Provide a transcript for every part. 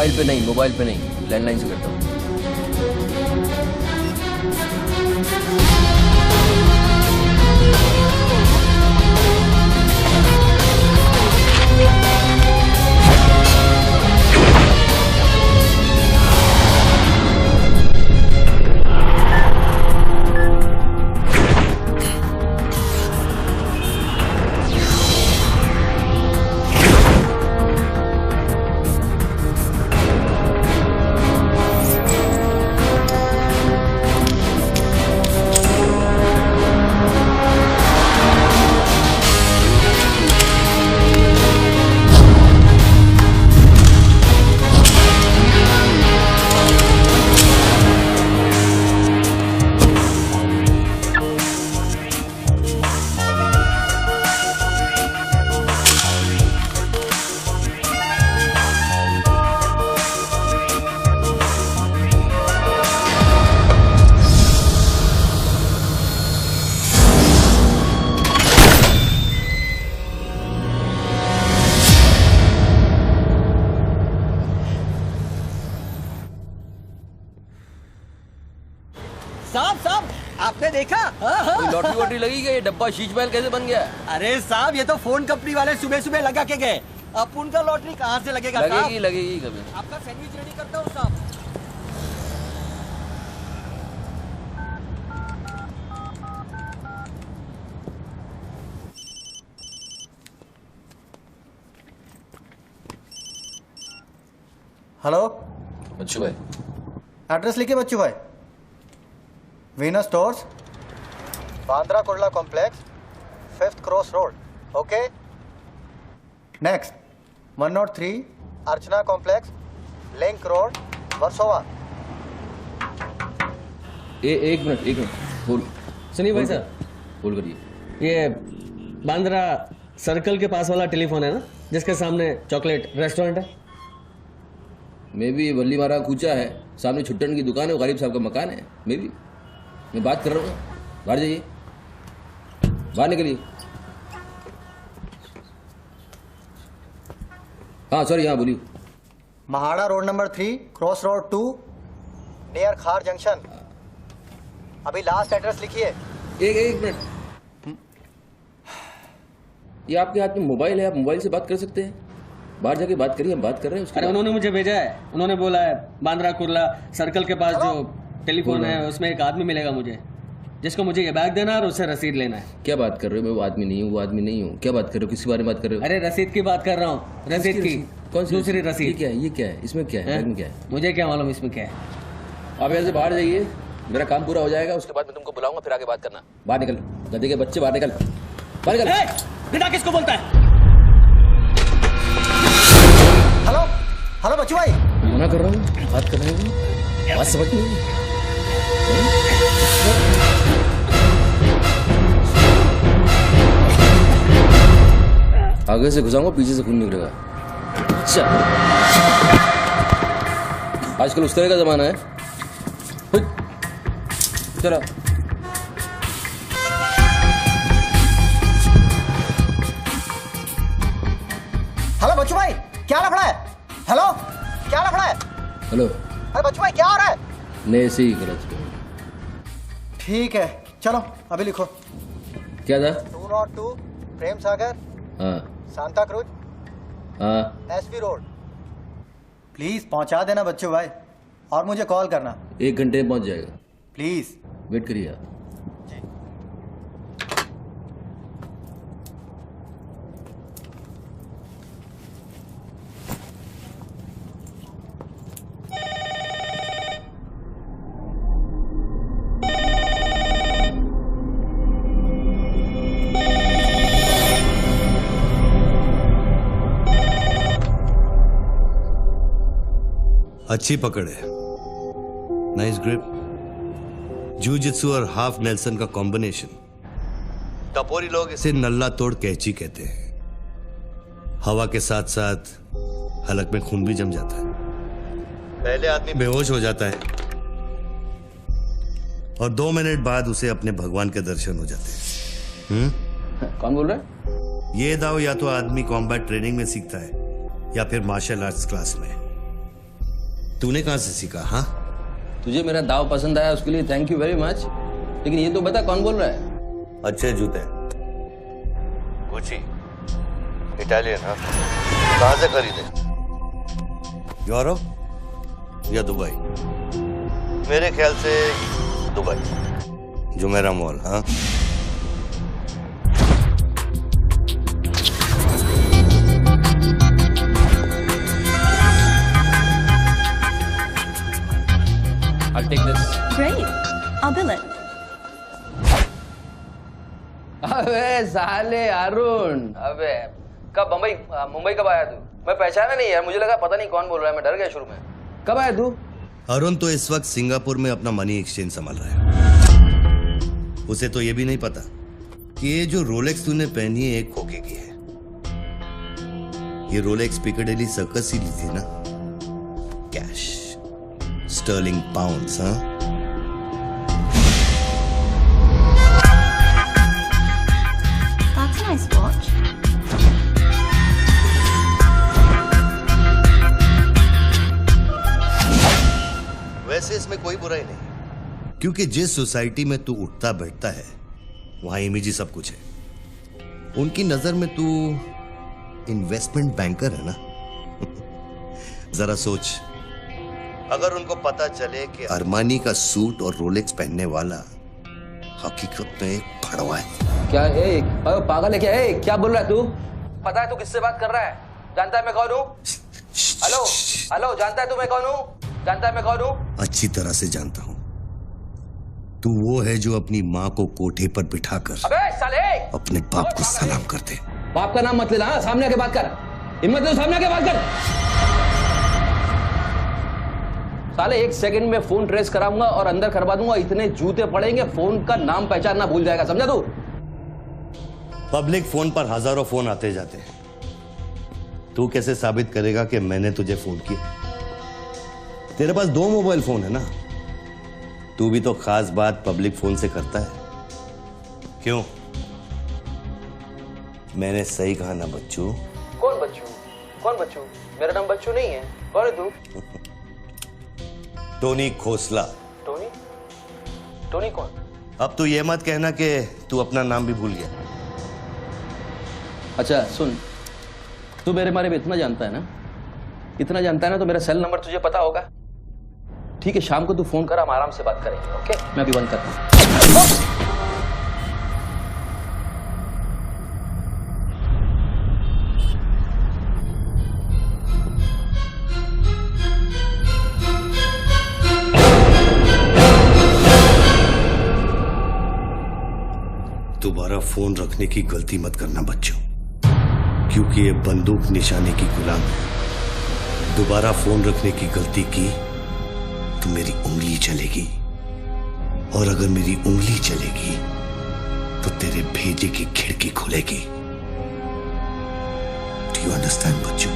Mobile पे नहीं, landline से करता हूँ। साहब आपने देखा? कोई लॉटरी वॉटरी लगी क्या? ये डब्बा शीश महल कैसे बन गया? अरे साहब ये तो फोन कंपनी वाले सुबह सुबह लगा के गए। अब उनका लॉटरी कहाँ से लगेगा? लगेगी कभी। आपका सैंडविच रेडी करता हूँ साहब। हेलो बच्चू भाई, एड्रेस लिखिए बच्चू भाई। Venus stores, Bandra Kurla complex, 5th cross road. Okay next 103 अर्चना कॉम्प्लेक्स, लिंक रोड, वर्सोवा। एक मिनट बोल। सुनिए भाई साहब, बोल करिए। ये बांद्रा सर्कल के पास वाला टेलीफोन है ना, जिसके सामने चॉकलेट रेस्टोरेंट है? मे भी बल्ली मारा कूचा है, सामने छुट्टन की दुकान है, गरीब साहब का मकान है। मे भी मैं बात कर रहा हूँ, बाहर जाइए, बाहर निकलिए। हाँ सॉरी, हाँ बोलिए। MHADA road number 3 cross road 2 near खार जंक्शन। अभी लास्ट एड्रेस लिखिए। एक मिनट, ये आपके हाथ में मोबाइल है, आप मोबाइल से बात कर सकते हैं। बाहर जाके बात करिए, हम बात कर रहे हैं। अरे उन्होंने मुझे भेजा है, उन्होंने बोला है बांद्रा कुर्ला सर्कल के पास जो टेलीफोन है उसमें एक आदमी मिलेगा मुझे, जिसको मुझे ये बैग देना है और उससे रसीद लेना है। क्या बात कर रहे हो? मैं वो आदमी नहीं हूँ, क्या बात कर रहे हो? किसके बारे में बात कर रहे हो? अरे रसीद की बात कर रहा हूँ, रसीद की। कौन सी दूसरी ये रसीद? क्या है? इसमें क्या है? बैग में क्या है? मुझे क्या मालूम इसमें क्या है। आप यहाँ से बाहर जाइए, मेरा काम पूरा हो जाएगा, उसके बाद मैं तुमको बुलाऊंगा, फिर आगे बात करना। बाहर निकल, गधे के बच्चे, बाहर निकल, बाहर निकल। बिना किसको बोलता है? हेलो हेलो बच्चू भाई, मना कर रहा हूँ, बात कर रहे हैं, बात समझ नहीं। आगे से घुसाऊंगा, पीछे से खून निकलेगा। चल, आजकल उस तरह का जमाना है। चलो हेलो बच्चू भाई, क्या लफड़ा है? हेलो क्या लफड़ा है? हेलो, अरे बच्चू भाई क्या हो रहा है? नहीं ऐसे ही गलत। ठीक है चलो अभी लिखो। क्या था? 202 प्रेम सागर, हाँ सांता क्रूज, हाँ, एसबी रोड। प्लीज पहुंचा देना बच्चू भाई, और मुझे कॉल करना 1 घंटे में पहुंच जाएगा। प्लीज। वेट करिए आप। अच्छी पकड़ है, नाइस ग्रिप। जूजित्सु और हाफ नेल्सन का कॉम्बिनेशन। टपोरी लोग इसे नल्ला तोड़ कैची कहते हैं। हवा के साथ साथ हलक में खून भी जम जाता है। पहले आदमी बेहोश हो जाता है और 2 मिनट बाद उसे अपने भगवान के दर्शन हो जाते हैं। कौन बोल रहा है? ये दाव या तो आदमी कॉम्बैट ट्रेनिंग में सीखता है या फिर मार्शल आर्ट्स क्लास में। तूने कहां से सीखा? हाँ, तुझे मेरा दाव पसंद आया उसके लिए थैंक यू वेरी मच, लेकिन ये तो बता कौन बोल रहा है? अच्छे जूते, गुची, इटालियन। हाँ, कहां से खरीदे? यूरोप या दुबई? मेरे ख्याल से दुबई, जुमेरा मॉल। हाँ, I'll take this. Great. I'll bill it. अबे साले अरुण, अबे कब मुंबई कब आया तू? मैं पहचाना नहीं यार, मुझे लगा पता नहीं कौन बोल रहा है, मैं डर गया शुरू में। कब आया तू? अरुण तो इस वक्त सिंगापुर में अपना मनी एक्सचेंज संभाल रहा है। उसे तो ये भी नहीं पता कि ये जो रोलेक्स तूने पहनी है एक खोखे की है। ये रोलेक्स पिकाडेली सर्कस ही ली थी ना, कैश, स्टर्लिंग पाउंड्स। हाँ, That's a nice watch. वैसे इसमें कोई बुराई नहीं, क्योंकि जिस सोसाइटी में तू उठता बैठता है वहां इमेज ही सब कुछ है। उनकी नजर में तू इन्वेस्टमेंट बैंकर है ना। जरा सोच, अगर उनको पता चले कि अरमानी का सूट और रोलेक्स पहनने वाला हकीकत में एक भड़वा है। क्या है? पागल है क्या? है क्या बोल रहा है तू? पता है तू किससे बात कर रहा है? जानता है मैं कौन हूँ? हेलो हेलो, जानता है तू मैं कौन हूँ? जानता है मैं कौन हूँ? अच्छी तरह से जानता हूं। तू वो है जो अपनी माँ को कोठे पर बिठाकर अबे साले, अपने बाप को सलाम करते। बाप का नाम मत लेना, हाँ? सामने आके बात कर, हिम्मत है तो सामने आके बात कर। साले 1 सेकंड में फोन ट्रेस कराऊंगा और अंदर करवा दूंगा, इतने जूते पड़ेंगे फोन का नाम पहचानना भूल जाएगा, समझा तू? पब्लिक फोन पर हजारों फोन आते जाते हैं। तू कैसे साबित करेगा कि मैंने तुझे फोन किया? तेरे पास 2 मोबाइल फोन है ना। तू भी तो खास बात पब्लिक फोन से करता है, क्यों? मैंने सही कहा ना बच्चू? कौन बच्चू? कौन बच्चू? मेरा नाम बच्चू नहीं है। कौन है तू? टोनी खोसला। टोनी? टोनी कौन? अब तू ये मत कहना कि तू अपना नाम भी भूल गया। अच्छा सुन, तू मेरे बारे में इतना जानता है ना, इतना जानता है ना, तो मेरा सेल नंबर तुझे पता होगा। ठीक है, शाम को तू फोन कर, हम आराम से बात करेंगे। ओके, मैं अभी बंद करता हूं। दोबारा फोन रखने की गलती मत करना बच्चों, क्योंकि ये बंदूक निशाने की गुलाम है। दोबारा फोन रखने की गलती की तो मेरी उंगली चलेगी, और अगर मेरी उंगली चलेगी तो तेरे भेजे की खिड़की खुलेगी। डू यू अंडरस्टैंड बच्चों?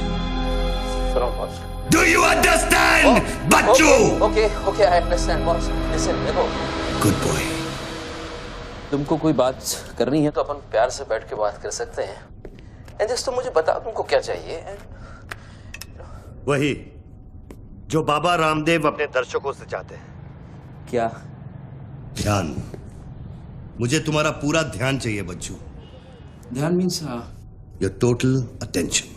डू यू अंडरस्टैंड बच्चों? Okay okay, I understand boss. Listen, देखो, गुड बॉय। तुमको कोई बात करनी है तो अपन प्यार से बैठ के बात कर सकते हैं। एंड जस्ट तुम मुझे बताओ तुमको क्या चाहिए। वही जो बाबा रामदेव अपने दर्शकों से चाहते हैं। क्या? ध्यान। मुझे तुम्हारा पूरा ध्यान चाहिए बच्चू। ध्यान मीन्स? Your total attention.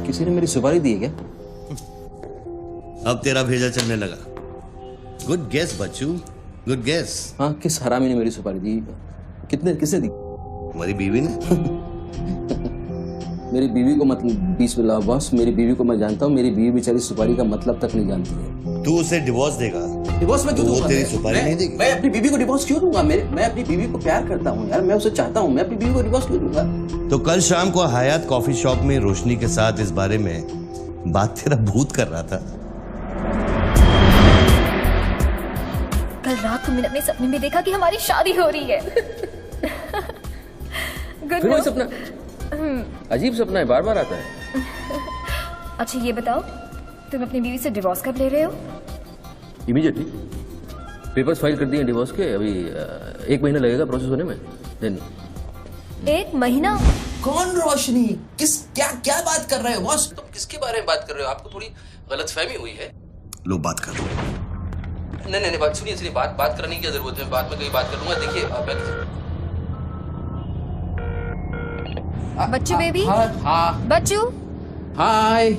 किसी ने मेरी सुपारी दी है क्या? अब तेरा भेजा चलने लगा। गुड गेस बच्चू, गुड गेस। हाँ, किस हरामी ने मेरी सुपारी दी? किसने दी? तुम्हारी बीवी ने। मेरी बीवी को मतलब 20 मिला बॉस, मेरी बीवी को मैं जानता हूँ। मेरी बीवी बेचारी सुपारी का मतलब तक नहीं जानती है। तू उसे डिवोर्स देगा? डिवोर्स मैं क्यों तो वो दूंगा? तेरी सुपारी नहीं देगी? मैं अपनी बीवी को डिवोर्स क्यों दूंगा? मैं अपनी बीवी को प्यार करता हूँ यार, मैं उसे चाहता हूँ। मैं अपनी बीवी को डिवोर्स क्यों दूंगा? तो कल शाम को हयात कॉफी शॉप में रोशनी के साथ इस बारे में बात तेरा भूत कर रहा था। कल रात को मैंने अपने सपने में देखा कि हमारी शादी हो रही है। गुड फिर वही सपना? अजीब सपना है, बार बार आता है। अच्छा ये बताओ, तुम अपनी बीवी से डिवोर्स कब ले रहे हो? इमीडिएटली। पेपर्स फाइल कर दिए डिवोर्स के, अभी 1 महीना लगेगा प्रोसेस होने में। देन 1 महीना? कौन रोशनी? क्या क्या बात कर रहे हो बॉस? तुम किसके बारे में बात कर रहे हो? आपको थोड़ी गलतफहमी हुई है। लो बात कर। नहीं बात सुनिए, बात करने की क्या जरूरत है? बाद में कहीं बात कर लूंगा। देखिए बच्चू बेबी, हाँ बच्चू, हाय।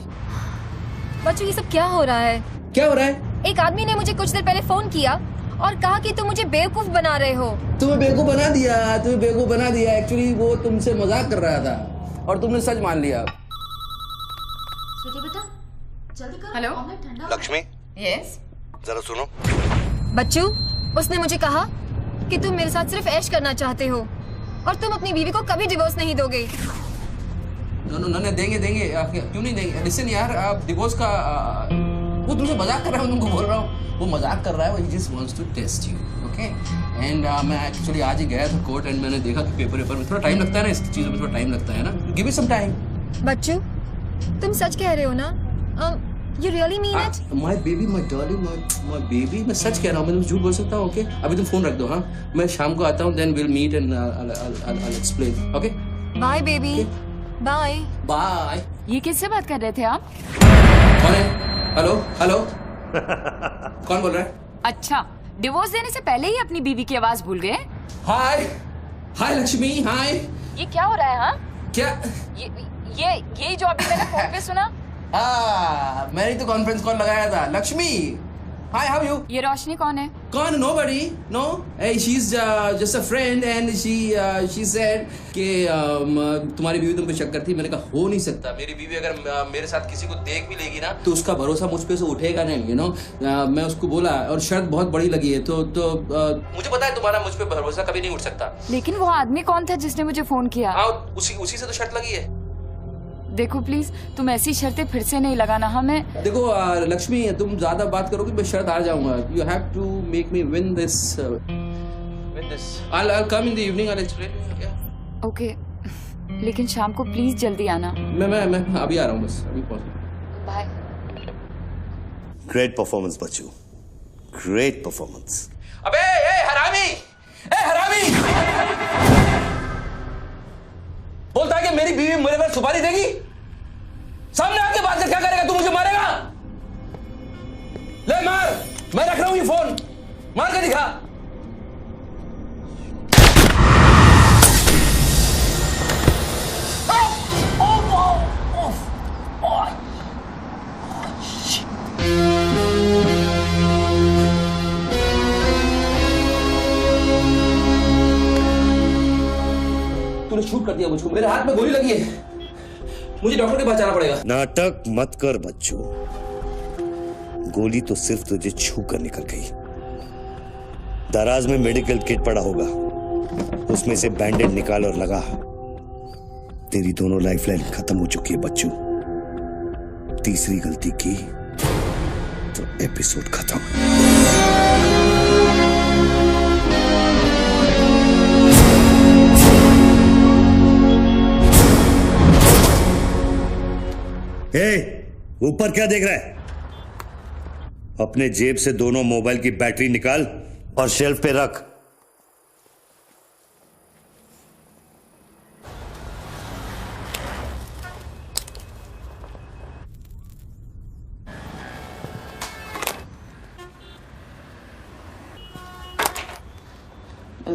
बच्चू ये सब क्या हो रहा है? क्या हो रहा है? एक आदमी ने मुझे कुछ देर पहले फोन किया और कहा कि तुम मुझे बेवकूफ बना रहे हो। तुम्हें बेवकूफ बना दिया। एक्चुअली वो तुमसे मजाक कर रहा था और तुमने सच मान लिया। बेटा जल्दी करो। हेलो लक्ष्मी, यस जरा सुनो। बच्चू, उसने मुझे कहा कि तुम मेरे साथ सिर्फ ऐश करना चाहते हो और तुम अपनी बीवी को कभी डिवोर्स नहीं दोगे। नहीं देंगे। क्यों नहीं देंगे? लिसन यार, आप डिवोर्स का वो तुमसे मजाक कर रहा है, तुमको बोल रहा हूँ। वो मजाक कर रहा है, वो just wants to test you, okay? And मैं एक्चुअली आज ही गया था कोर्ट एंड मैंने देखा कि पेपर में थोड़ा टाइम लगता है ना, इस चीज़ों में थोड़ा टाइम लगता है ना। Give me some time. बच्चू, तुम सच कह रहे हो ना? You really mean it? My baby, my darling, my baby, मैं सच कह रहा हूँ। मैं तुम झूठ बोल सकता हूँ, ओके? अभी तुम फोन रख दो, हाँ? मैं शाम को आता हूँ, then we'll meet and I'll explain, okay? Bye baby, bye. Bye. ये किससे बात कर रहे थे आप? कौन है? हेलो कौन बोल रहा है? अच्छा, डिवोर्स देने से पहले ही अपनी बीवी की आवाज भूल गए? हाय लक्ष्मी, हाय। ये क्या हो रहा है? हाँ, क्या? ये जो अभी मैंने फोन पे सुना। मैंने तो कॉन्फ्रेंस कॉल लगाया था। लक्ष्मी, हाय, हाउ यू? ये रोशनी कौन है? कौन? Nobody, no. Hey, she's just a friend and she said कि तुम्हारी बीवी तुम पे शक करती। मैंने कहा हो नहीं सकता, मेरी बीवी अगर मेरे साथ किसी को देख भी लेगी ना तो उसका भरोसा मुझ पे से उठेगा नहीं, मैं उसको बोला और शर्त बहुत बड़ी लगी है तो मुझे पता है तुम्हारा मुझ पे भरोसा कभी नहीं उठ सकता। लेकिन वो आदमी कौन था जिसने मुझे फोन किया? उसी से तो शर्त लगी है। देखो प्लीज, तुम ऐसी शर्तें फिर से नहीं लगाना। हमें देखो लक्ष्मी, तुम ज्यादा बात करोगे मैं शर्त हार जाऊंगा। You have to make me win this. I'll come in the evening, I'll explain. Yeah. Okay, लेकिन शाम को प्लीज जल्दी आना। मैं अभी आ रहा हूँ, बस अभी पहुंच। बाय। ग्रेट परफॉर्मेंस बच्चू, ग्रेट परफॉर्मेंस। अबे हरामी, बोलता है कि मेरी बीवी मेरे पर सुपारी देगी। सामने आके बात कर, क्या करेगा तू? मुझे मारेगा? ले मार, मैं रख रहा हूं ये फोन, मार के दिखा। तूने शूट कर दिया मुझको, मेरे हाथ में गोली लगी है, मुझे डॉक्टर के पास जाना पड़ेगा। नाटक मत कर बच्चू, गोली तो सिर्फ तुझे छू कर निकल गई। दराज में मेडिकल किट पड़ा होगा, उसमें से बैंडेड निकाल और लगा। तेरी दोनों लाइफलाइन खत्म हो चुकी है बच्चू। तीसरी गलती की तो एपिसोड खत्म। ऊपर क्या देख रहा है? अपने जेब से दोनों मोबाइल की बैटरी निकाल और शेल्फ पे रख।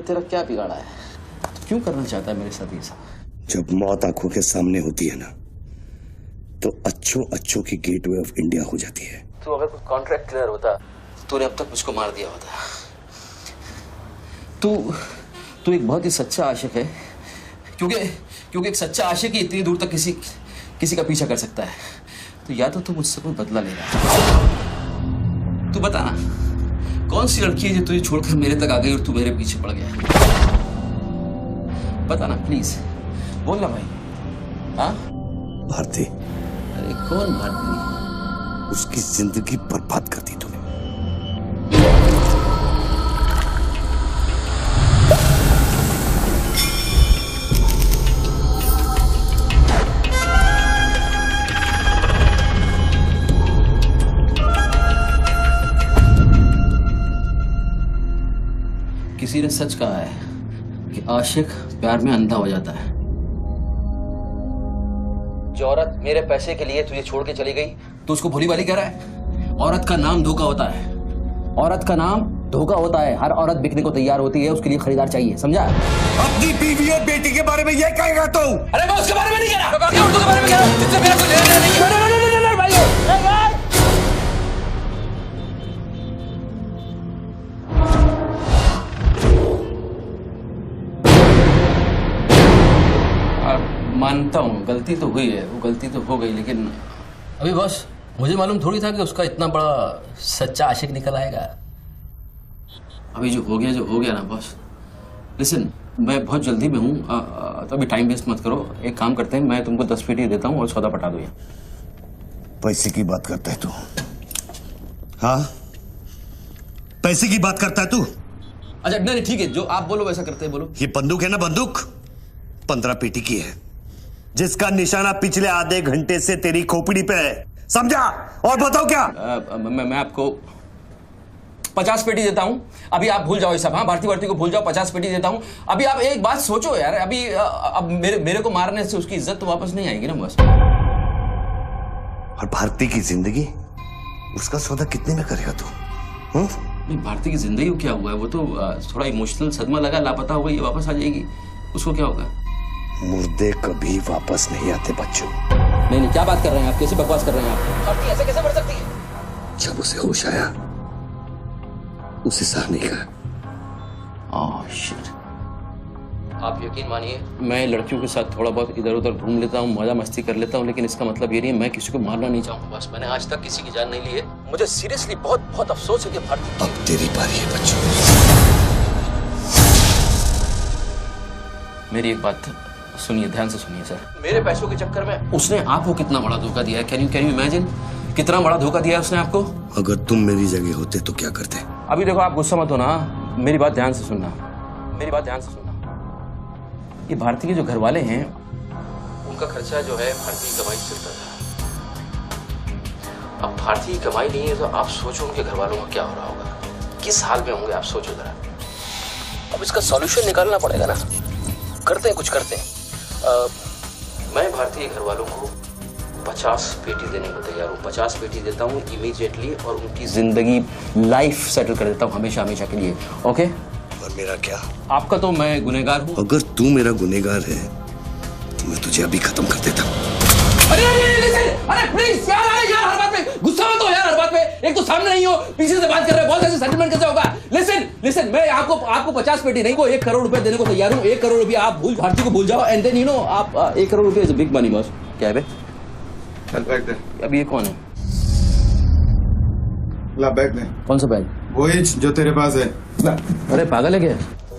तेरा क्या बिगाड़ा है? क्यों करना चाहता है मेरे साथ ये सब? जब मौत आंखों के सामने होती है ना, तो अच्छों की गेटवे ऑफ इंडिया हो जाती है। तो अगर कुछ कॉन्ट्रैक्ट क्लियर होता तो तूने अब तक मुझको मार दिया होता। तू एक बहुत ही सच्चा आशिक है, क्योंकि एक सच्चा आशिक ही इतनी दूर तक किसी का पीछा कर सकता है। तो या तो तू मुझसे कोई बदला ले रहा है। तू बता ना, कौन सी लड़की है जो तुझे छोड़कर मेरे तक आ गई और तू मेरे पीछे पड़ गया? बता ना प्लीज, बोल ना भाई। हाँ भारती। अरे कौन भारती? उसकी जिंदगी बर्बाद कर दी तूने। किसी ने सच कहा है कि आशिक प्यार में अंधा हो जाता है। जो औरत मेरे पैसे के लिए तुझे छोड़ के चली गई तो उसको भोली भाली कह रहा है। औरत का नाम धोखा होता है, औरत का नाम धोखा होता है। हर औरत बिकने को तैयार होती है, उसके लिए खरीदार चाहिए, समझा? अपनी बीवी और बेटी के बारे में ये कहेगा तू? अरे मैं उसके बारे में नहीं कह रहा, मैं उर्दू के बारे में कह रहा हूं, जिससे मेरा कोई लेना देना नहीं है। मानता हूँ गलती तो हुई है, वो गलती तो हो गई, लेकिन अभी बॉस मुझे मालूम थोड़ी था कि उसका इतना बड़ा सच्चा आशिक निकल आएगा। अभी जो हो गया ना बॉस। लिसन, मैं बहुत जल्दी में हूँ, तो अभी टाइम वेस्ट मत करो। एक काम करते हैं, मैं तुमको 10 पेटी देता हूँ और सौदा पटा दो। पैसे की बात करता है तू? हाँ, पैसे की बात करता है तू? अच्छा नहीं ठीक है, जो आप बोलो वैसा करते हैं, बोलो। ये बंदूक है ना, बंदूक 15 पेटी की है, जिसका निशाना पिछले आधे घंटे से तेरी खोपड़ी पे है, समझा? और बताओ क्या? मैं आपको 50 पेटी देता हूं। अभी आप भूल जाओ सब। हाँ, भारती को भूल जाओ, 50 पेटी देता हूं। अभी आप एक बात सोचो यार, अभी अब मेरे को मारने से उसकी इज्जत तो वापस नहीं आएगी ना बस। और भारती की जिंदगी, उसका सौदा कितने में करेगा तू? नहीं, भारती की जिंदगी को क्या हुआ है? वो तो थोड़ा इमोशनल सदमा लगा, लापता हो गई, वापस आ जाएगी। उसको क्या होगा? मुर्दे कभी वापस नहीं आते बच्चों। नहीं, क्या बात कर रहे हैं आप? कैसे बकवास कर रहे हैं आप? भारती ऐसे कैसे बढ़ सकती है? जब उसे होश आया, उसे सह नहीं कहा। आप यकीन मानिए, मैं लड़कियों के साथ थोड़ा बहुत इधर उधर घूम लेता हूँ, मजा मस्ती कर लेता हूँ, लेकिन इसका मतलब ये नहीं है मैं किसी को मारना नहीं चाहूंगा। बस मैंने आज तक किसी की जान नहीं ली है। मुझे सीरियसली बहुत बहुत अफसोस है कि भारती। अब तेरी बारी है बच्चों। मेरी एक बात सुनिए, ध्यान से सुनिए सर। मेरे पैसों के चक्कर में उसने आपको कितना बड़ा धोखा दिया है। कैन यू इमेजिन कितना बड़ा धोखा दिया है उसने आपको? अगर तुम मेरी जगह होते तो क्या करते? अभी देखो, आप गुस्सा मत होना, मेरी बात ध्यान से सुनना, मेरी बात ध्यान से सुनना। ये भारती के जो घर वाले हैं, उनका खर्चा जो है भारती की कमाई से चलता था। अब भारती की कमाई नहीं है तो आप सोचो उनके घर वालों का क्या हो रहा होगा, किस हाल में होंगे, आप सोचो जरा। अब इसका सॉल्यूशन निकालना पड़ेगा ना। करते हैं, कुछ करते हैं। मैं भारतीय घर वालों को 50 पेटी देने को तैयार हूँ। 50 पेटी देता हूँ इमीडिएटली, और उनकी जिंदगी लाइफ सेटल कर देता हूँ हमेशा हमेशा के लिए। ओके? और मेरा क्या? आपका तो मैं गुनहगार हूँ। अगर तू मेरा गुनहगार है तो मैं तुझे अभी खत्म कर देता हूँ। अरे प्लीज यार, हर बात में गुस्सा मत हो यार, हर बात में। एक तो सामने नहीं हो, पीछे से बात कर रहे हो, बहुत ऐसे सेटलमेंट कैसे होगा? लिसन, मैं आपको 50 पेटी नहीं, को 1 करोड़ रुपए देने को तैयार हूँ। 1 करोड़ रुपया आप भारती को भूल जाओ, एंड देन आप 1 करोड़ रुपया is a big money boss. क्या है बे? चल बैग दे। अब ये कौन है? ला बैग दे। कौन सा बैग? वही जो तेरे पास है। ला। अरे पागल है क्या?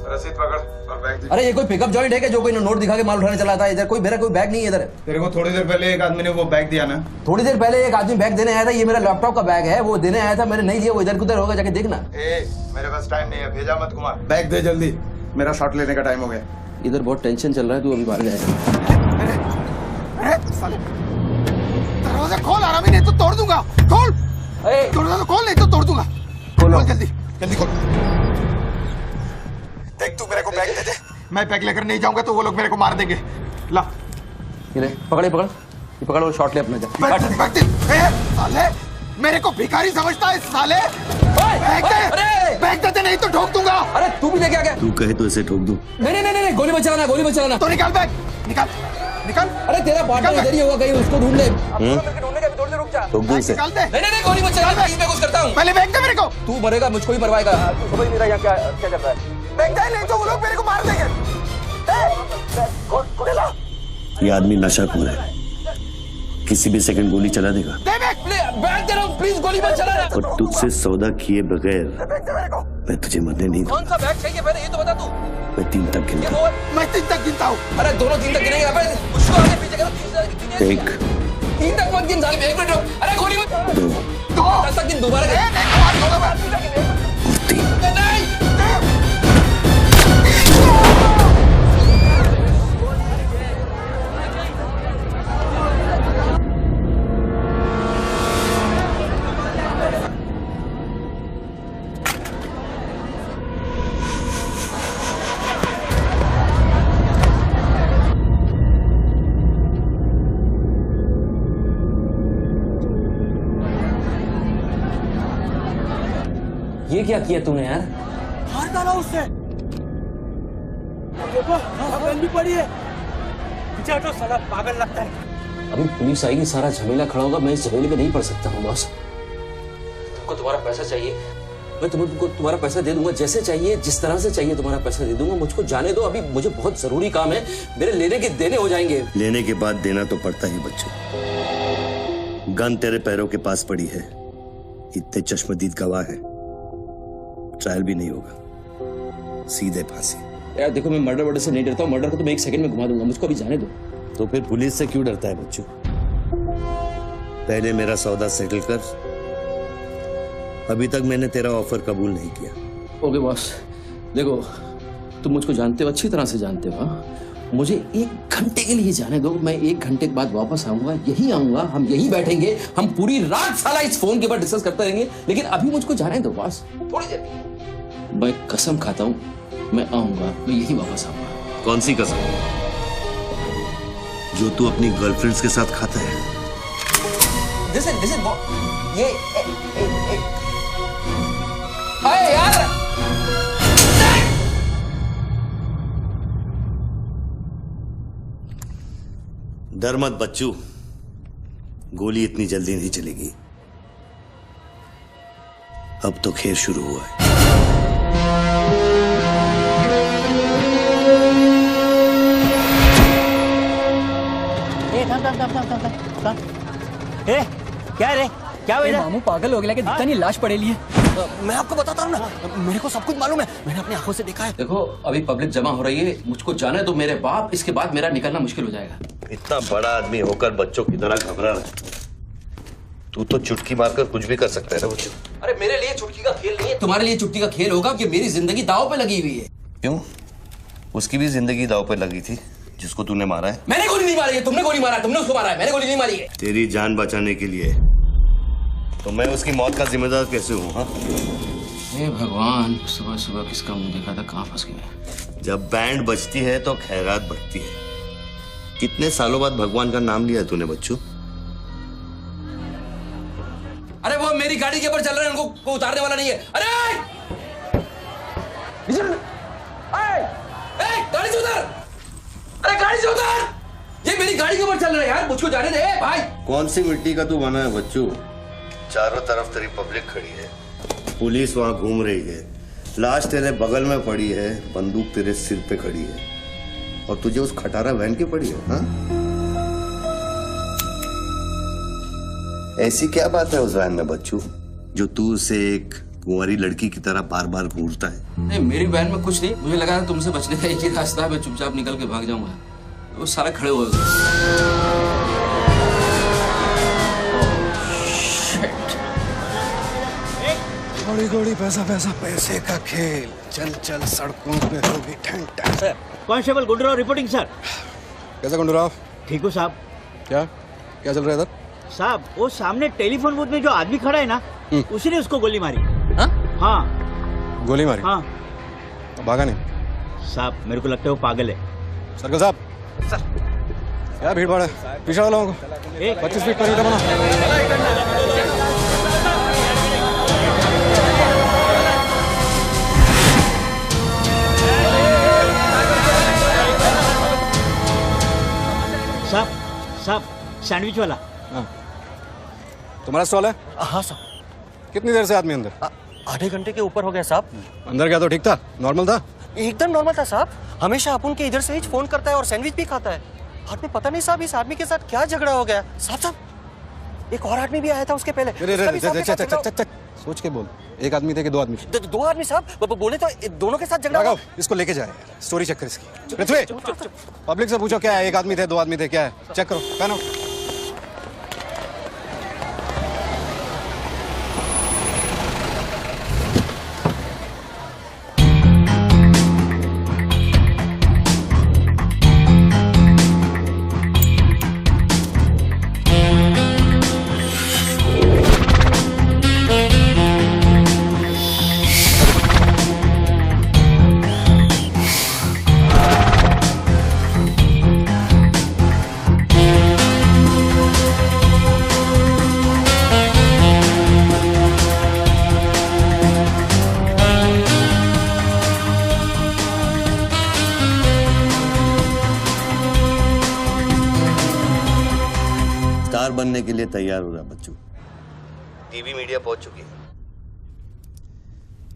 रसीद पकड़ और बैग दे। अरे ये कोई पिकअप जॉइंट है क्या जो कोई नोट दिखा के माल उठाने चला था? इधर मेरा कोई बैग नहीं है इधर। तेरे को थोड़ी देर पहले एक आदमी ने वो बैग दिया ना? थोड़ी देर पहले एक आदमी बैग देने आया था। ये मेरा लैपटॉप का बैग है, वो देने आया था, मैंने नहीं लिया। वो इधर उधर होगा, जाके देखना। मेरे पास टाइम नहीं है, भेजा मत घुमा। बैग दे जल्दी, मेरा शॉट लेने का टाइम हो गया। इधर बहुत टेंशन चल रहा है, तू अभी भाग जाएगा। दरवाजा खोल, आराम ही नहीं तो तोड़ दूंगा। खोल दरवाजा, खोल नहीं तो तोड़ दूंगा। खोल जल्दी जल्दी खोल। देख, तू मेरे को बैग दे दे, मैं बैग लेकर नहीं जाऊंगा तो वो लोग मेरे को मार देंगे। ला ये ले, पकड़ ये पकड़ और शॉट ले अपना। बैग दे। साले मेरे को भिखारी समझता है साले। बैग दे नहीं तो ठोक दूंगा। अरे तू भी लेके आ गया? तू कहे तो इसे ठोक दूं? नहीं, गोली बचाना। तो निकाल बैग, निकाल। अरे तेरा पार्टनर इधर ही होगा कहीं, उसको ढूंढ ले। ढूंढने का भी थोड़ी देर रुक जा। ठोक दूं इसे? निकाल दे। नहीं, गोली बचाना, मैं कुछ करता हूँ। पहले बैग दे मेरे को। तू मरेगा, मुझको ही मरवाएगा। तू समझ नहीं रहा यहाँ क्या चल रहा है। बैग दे नहीं तो वो लोग मेरे को मार देंगे। ये आदमी नशाखोर है, किसी भी सेकंड गोली चला देगा। बैग दे रहा हूँ, प्लीज गोली मत चलाना। और तुझसे सौदा किए बगैर मैं तुझे मरने नहीं दूंगा। कौन सा बैग चाहिए पहले ये तो बता तू। मैं 3 तक गिनता हूँ। मैं 3 तक गिनता हूँ। अरे दोनों 3 तक गिनेंगे। उसको आगे पीछे करो। 1 3 तक मत गिन साले, 1 मिनट रुक। अरे गोली मत। 2 10 तक गिन दोबारा। 3 अरे ये क्या किया तूने यार? मार डाला उससे। देखो बहन भी पड़ी है। पीछे हटो साला पागल लगता है। अभी पुलिस आएगी, सारा झमेला खड़ा होगा। मैं इस झमेले में नहीं पड़ सकता हूँ बॉस। तुमको तुम्हारा पैसा चाहिए, मैं तुमको तुम्हारा पैसा दे दूंगा। जैसे चाहिए, जिस तरह से चाहिए तुम्हारा पैसा दे दूंगा। मुझको जाने दो, अभी मुझे बहुत जरूरी काम है। मेरे लेने के देने हो जाएंगे। लेने के बाद देना तो पड़ता ही बच्चों। गन तेरे पैरों के पास पड़ी है, इतने चश्मदीद गवाह है, ट्रायल भी नहीं होगा, सीधे फांसी। यार देखो, मैं मर्डर से नहीं डरता हूँ। मर्डर को तो मैं 1 सेकंड में घुमा दूंगा। मुझको अभी जाने दो। तो फिर पुलिस से क्यों डरता है बच्चों? पहले मेरा सौदा सेटल कर। अभी तक मैंने तेरा ऑफर कबूल नहीं किया। ओके बॉस, देखो तुम मुझको जानते हो, अच्छी तरह से जानते हो। हाँ? मुझे 1 घंटे के लिए जाने दो। मैं 1 घंटे के बाद वापस आऊंगा, यही आऊंगा, हम यही बैठेंगे, हम पूरी रात साला इस फोन के ऊपर डिस्कस करते रहेंगे। लेकिन अभी मुझको जाने दो बॉस, थोड़ी देर। मैं कसम खाता हूँ, मैं आऊंगा, मैं यही वापस आऊंगा। कौन सी कसम? जो तू अपनी गर्लफ्रेंड्स के साथ खाता है। दिस इज ये अरे यार, डर मत बच्चू, गोली इतनी जल्दी नहीं चलेगी। अब तो खेल शुरू हुआ है। क्या रे, क्या हुआ? मामू पागल हो गया कि दिखता नहीं, लाश पड़ेली है। मैं आपको बताता हूँ ना, मेरे को सब कुछ मालूम है, मैंने अपनी आंखों से देखा है। देखो अभी पब्लिक जमा हो रही है, मुझको जाने दो मेरे बाप। इसके बाद मेरा निकलना मुश्किल हो जाएगा। इतना बड़ा आदमी होकर बच्चों की तरह घबरा रहा है। तू तो चुटकी मारकर कुछ भी कर सकता है ना बच्चों। अरे मेरे लिए चुटकी का खेल नहीं है, तुम्हारे लिए चुटकी का खेल होगा कि मेरी जिंदगी दांव पे लगी हुई है। क्यों? उसकी भी जिंदगी दांव पे लगी थी जिसको तूने मारा है। मैंने गोली नहीं मारी है, तुमने गोली मारा है, तुमने उसको मारा है, मैंने गोली नहीं मारी है। तेरी जान बचाने के लिए तो मैं उसकी मौत का जिम्मेदार कैसे हूँ? हाँ, हे भगवान, सुबह सुबह किसका मुंह देखा था, कहाँ फंस गए। जब बैंड बजती है तो खैरात बढ़ती है। कितने सालों बाद भगवान का नाम लिया है तूने बच्चू? अरे वो मेरी गाड़ी के ऊपर चल रहे हैं, उनको उतारने वाला नहीं है। अरे गाड़ी से उतर, अरे गाड़ी से उतर, ये मेरी गाड़ी के ऊपर चल रहा है यार, मुझको जाने दे भाई। कौन सी मिट्टी का तू बना है बच्चू? चारों तरफ तेरी पब्लिक खड़ी है, पुलिस वहां घूम रही है, लाश तेरे बगल में पड़ी है, बंदूक तेरे सिर पे खड़ी है, और तुझे उस खटारा वैन की पड़ी है। हाँ? ऐसी क्या बात है उस वैन में बच्चू जो तू उसे एक कुंवारी लड़की की तरह बार बार घूरता है? नहीं, मेरी वैन में कुछ नहीं। मुझे लगा था तुमसे बचने का एक ही रास्ता है, मैं चुपचाप निकल के भाग जाऊंगा। वो सारे खड़े हुए। गोली गोली पैसा पैसा पैसे का खेल, चल चल सड़कों पे होगी ठंड ठंड। Constable Gundurao reporting sir. कैसा गुंडूराव? ठीक हो साहब? क्या क्या चल रहा है इधर? साहब वो सामने टेलीफोन बूथ में जो आदमी खड़ा है ना, उसी ने उसको गोली मारी। हाँ गोली मारी? हाँ भागा नहीं? साहब मेरे को लगता है वो पागल है। सर्कल साहब, सर क्या भीड़ भाड़ है, पीछे वालों को 25 फीट पर बना। साहब साहब सैंडविच वाला। हाँ। तुम्हारा स्टॉल है? हाँ साहब। कितनी देर से आदमी अंदर? आधे घंटे के ऊपर हो गया साहब। अंदर गया तो ठीक था, नॉर्मल था? एकदम नॉर्मल था साहब। हमेशा अपुन के इधर से ही फोन करता है और सैंडविच भी खाता है। आदमी पता नहीं साहब इस आदमी के साथ क्या झगड़ा हो गया। साहब साहब एक और आदमी भी आया था उसके पहले। सोच के बोल, एक आदमी थे कि 2 आदमी? 2 आदमी साहब, बोले तो दोनों के साथ झगड़ा हुआ। इसको लेके जाए, स्टोरी चेक कर इसकी। पृथ्वी, पब्लिक से पूछो क्या है, 1 आदमी थे 2 आदमी थे, क्या है, चेक करो, पहनो। बनने के लिए तैयार हो रहा बच्चू। टीवी मीडिया पहुंच चुकी है।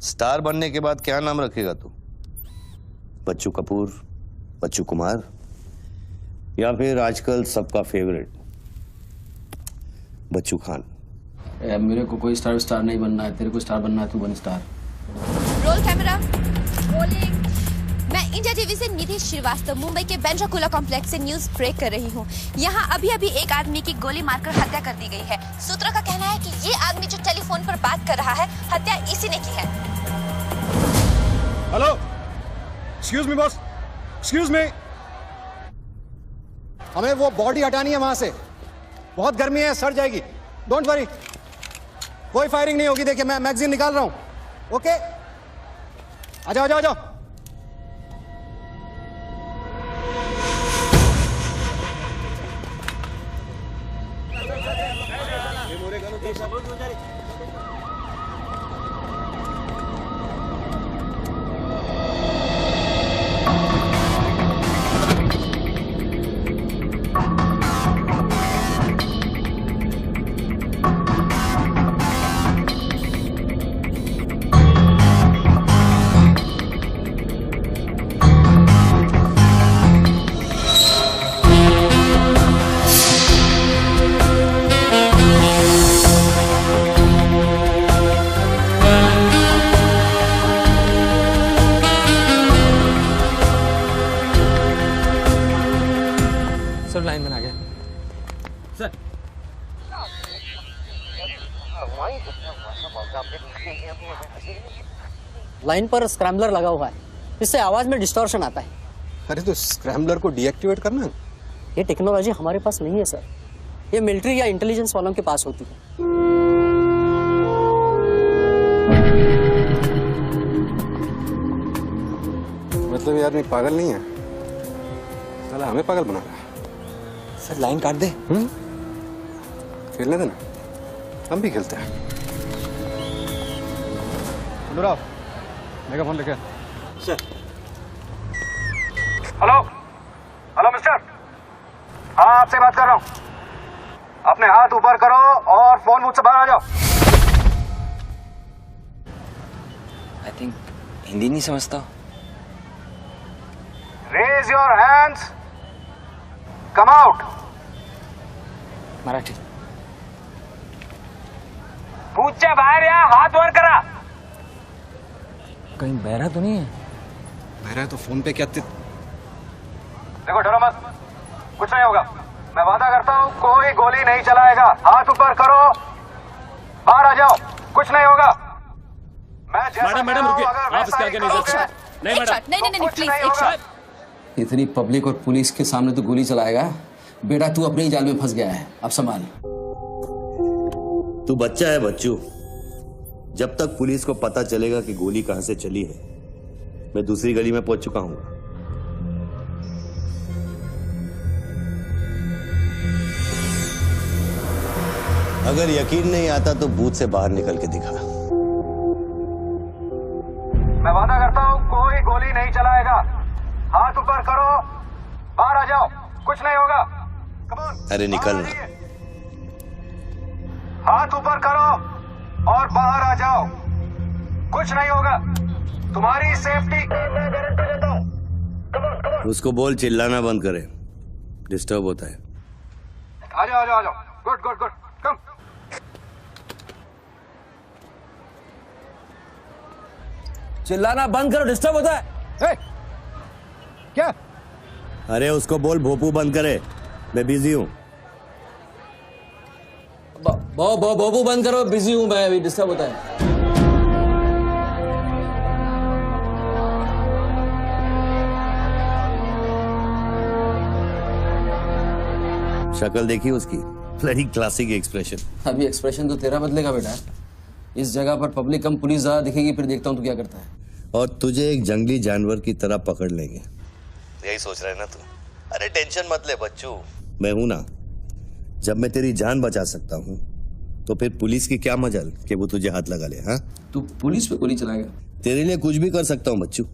स्टार बनने के बाद क्या नाम रखेगा तू? बच्चू कपूर, बच्चू कुमार, या फिर आजकल सबका फेवरेट बच्चू खान? मेरे को कोई स्टार नहीं बनना है, तेरे को स्टार बनना है, तू बन स्टार। Roll camera rolling. मैं इंडिया टीवी से निधि श्रीवास्तव मुंबई के बैंड्रा कुर्ला कॉम्प्लेक्स से न्यूज ब्रेक कर रही हूँ। यहाँ अभी एक आदमी की गोली मारकर हत्या कर दी गई है। सूत्रों का कहना है कि ये आदमी जो टेलीफोन पर बात कर रहा है, हत्या इसी ने की है। Hello, excuse me boss, excuse me. हमें वो बॉडी हटानी है वहां से, बहुत गर्मी है, सड़ जाएगी। डोंट वरी, कोई फायरिंग नहीं होगी। देखिए मैं मैगजीन निकाल रहा हूं। ओके, आ जाओ आ जाओ आ जाओ। सर लाइन में आ गया। सर लाइन पर स्क्रैम्बलर लगा हुआ है, इससे आवाज में डिस्टॉर्शन आता है। अरे तो स्क्रैम्बलर को डीएक्टिवेट करना। ये टेक्नोलॉजी हमारे पास नहीं है सर, ये मिलिट्री या इंटेलिजेंस वालों के पास होती है। मतलब ये आदमी पागल नहीं है, साला हमें पागल बना रहा है। सर लाइन काट दे। खेलने देना, हम भी खेलते हैं। अनुराग, मेगाफोन लेके। सर। हेलो हेलो मिस्टर, हाँ आपसे बात कर रहा हूँ। अपने हाथ ऊपर करो और फोन मुझसे बाहर आ जाओ। आई थिंक हिंदी नहीं समझता। Raise your hands, come out. Marathi. पूछे बाहर या हाथ वर करा। कहीं बहरा तो नहीं है? बहरा है तो फोन पे क्या देखो डरो मत, कुछ नहीं होगा। मैं वादा करता हूँ कोई गोली नहीं चलाएगा। हाथ ऊपर करो, बाहर आ जाओ, कुछ नहीं होगा। मैं मैडम रुकिए, आप इसके आगे नहीं जा सकते। नहीं मैडम, नहीं प्लीज एक शॉट। इतनी पब्लिक और पुलिस के सामने तो गोली चलाएगा? बेटा तू अपने ही जाल में फंस गया है, अब संभाल। तू बच्चा है बच्चू। जब तक पुलिस को पता चलेगा कि गोली कहां से चली है, मैं दूसरी गली में पहुंच चुका हूं। अगर यकीन नहीं आता तो बूथ से बाहर निकल के दिखा। मैं वादा करता हूँ कोई गोली नहीं चलाएगा। हाथ ऊपर करो, बाहर आ जाओ, कुछ नहीं होगा। अरे निकलना। हाथ ऊपर करो और बाहर आ जाओ, कुछ नहीं होगा। तुम्हारी सेफ्टी गारंटी देता हूँ। उसको बोल चिल्लाना बंद करे, डिस्टर्ब होता है। आ जाओ आ जाओ आ जाओ। गुड गुड गुड, कम। चिल्लाना बंद करो, डिस्टर्ब होता है। क्या? अरे उसको बोल भोपू बंद करे, मैं बिजी हूँ। बोबू बंद करो, बिजी हूँ मैं, अभी डिस्टर्ब होता है। शक्ल देखी उसकी, बड़ी क्लासिक एक्सप्रेशन। अभी एक्सप्रेशन तो तेरा बदलेगा बेटा। इस जगह पर पब्लिक कम पुलिस ज्यादा दिखेगी, फिर देखता हूँ तू क्या करता है। और तुझे एक जंगली जानवर की तरह पकड़ लेंगे, यही सोच रहा है ना तू? अरे टेंशन मत ले बच्चू, मैं हूं ना। जब मैं तेरी जान बचा सकता हूं तो फिर पुलिस की क्या मजाल कि वो तुझे हाथ लगा ले। हाँ, तू पुलिस पे गोली चलाएगा? तेरे लिए कुछ भी कर सकता हूं बच्चू,